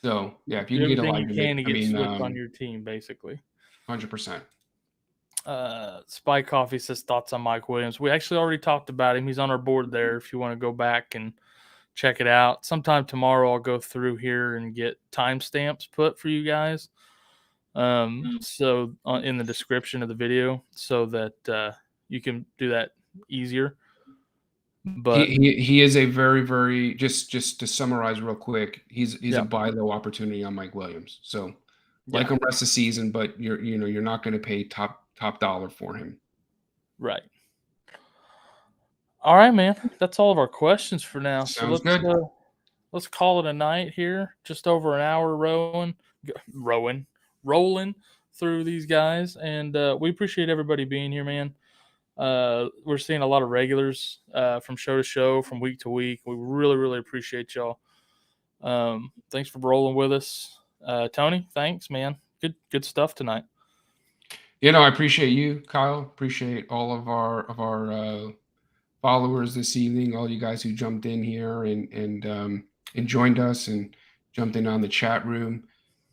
So yeah, if you can get everything you can to get Swift on your team, basically. 100%. Spy Coffee says thoughts on Mike Williams. We actually already talked about him. He's on our board there if you want to go back and check it out. Sometime tomorrow I'll go through here and get timestamps put for you guys. So in the description of the video so that you can do that easier. But he is a very, very just to summarize real quick, he's a buy low opportunity on Mike Williams. So like him rest of the season, but you're not going to pay top dollar for him. Right. All right, man. That's all of our questions for now. Sounds so good. Let's call it a night here. Just over an hour rolling through these guys, and we appreciate everybody being here, man. We're seeing a lot of regulars from show to show, from week to week. We really, really appreciate y'all. Thanks for rolling with us, Tony. Thanks, man. Good stuff tonight. I appreciate you, Kyle. Appreciate all of our followers this evening, all you guys who jumped in here and joined us and jumped in on the chat room.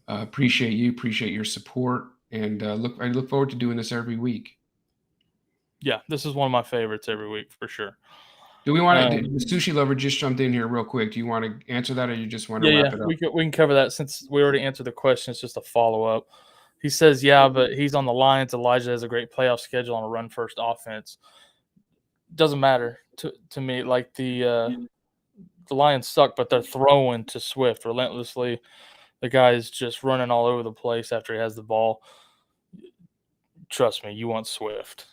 Appreciate you. Appreciate your support, and I look forward to doing this every week. Yeah, this is one of my favorites every week for sure. Do we want to? The Sushi Lover just jumped in here real quick. Do you want to answer that, or you just want to wrap it up? We can cover that since we already answered the question. It's just a follow up. He says, yeah, but he's on the Lions. Elijah has a great playoff schedule on a run first offense. doesn't matter to me. Like the Lions suck, but they're throwing to Swift relentlessly. The guy is just running all over the place after he has the ball. Trust me, you want Swift.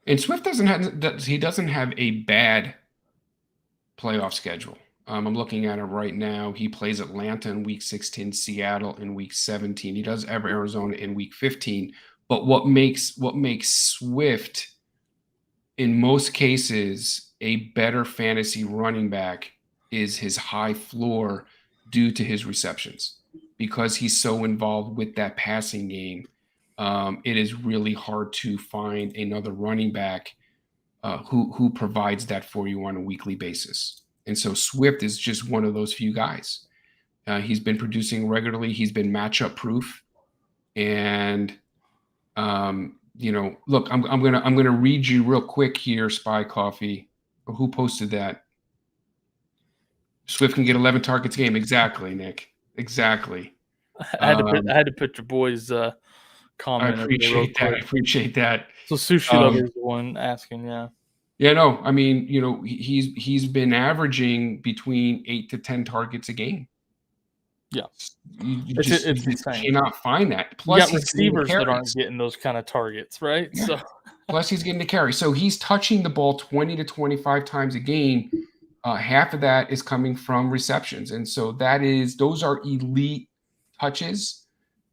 And Swift doesn't have a bad playoff schedule. I'm looking at it right now. He plays Atlanta in week 16, Seattle in week 17. He does ever Arizona in week 15. But what makes Swift, in most cases, a better fantasy running back is his high floor due to his receptions. Because he's so involved with that passing game, it is really hard to find another running back who provides that for you on a weekly basis. And so Swift is just one of those few guys. He's been producing regularly. He's been matchup proof. And look, I'm gonna read you real quick here, Spy Coffee. Who posted that? Swift can get 11 targets a game. Exactly, Nick. Exactly. I had to put your boys' comment. I appreciate that. So Sushi Lover is the one asking, yeah. Yeah, no, I mean, he's been averaging between 8 to 10 targets a game. Yeah, you just cannot find that. Plus, receivers that aren't getting those kind of targets, right? Yeah. So, plus he's getting the carry. So he's touching the ball 20 to 25 times a game. Half of that is coming from receptions, and so those are elite touches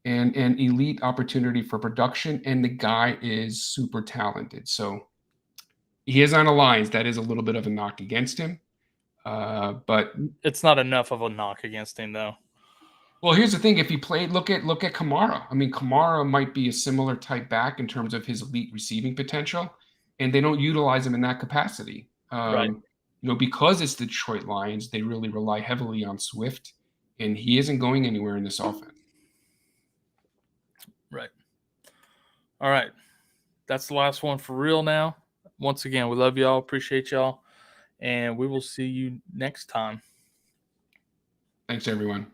and an elite opportunity for production. And the guy is super talented. So he is on the lines. That is a little bit of a knock against him, but it's not enough of a knock against him, though. Well, here's the thing. If he played, look at Kamara. I mean, Kamara might be a similar type back in terms of his elite receiving potential, and they don't utilize him in that capacity. Right. Because it's the Detroit Lions, they really rely heavily on Swift, and he isn't going anywhere in this offense. Right. All right. That's the last one for real now. Once again, we love y'all, appreciate y'all, and we will see you next time. Thanks, everyone.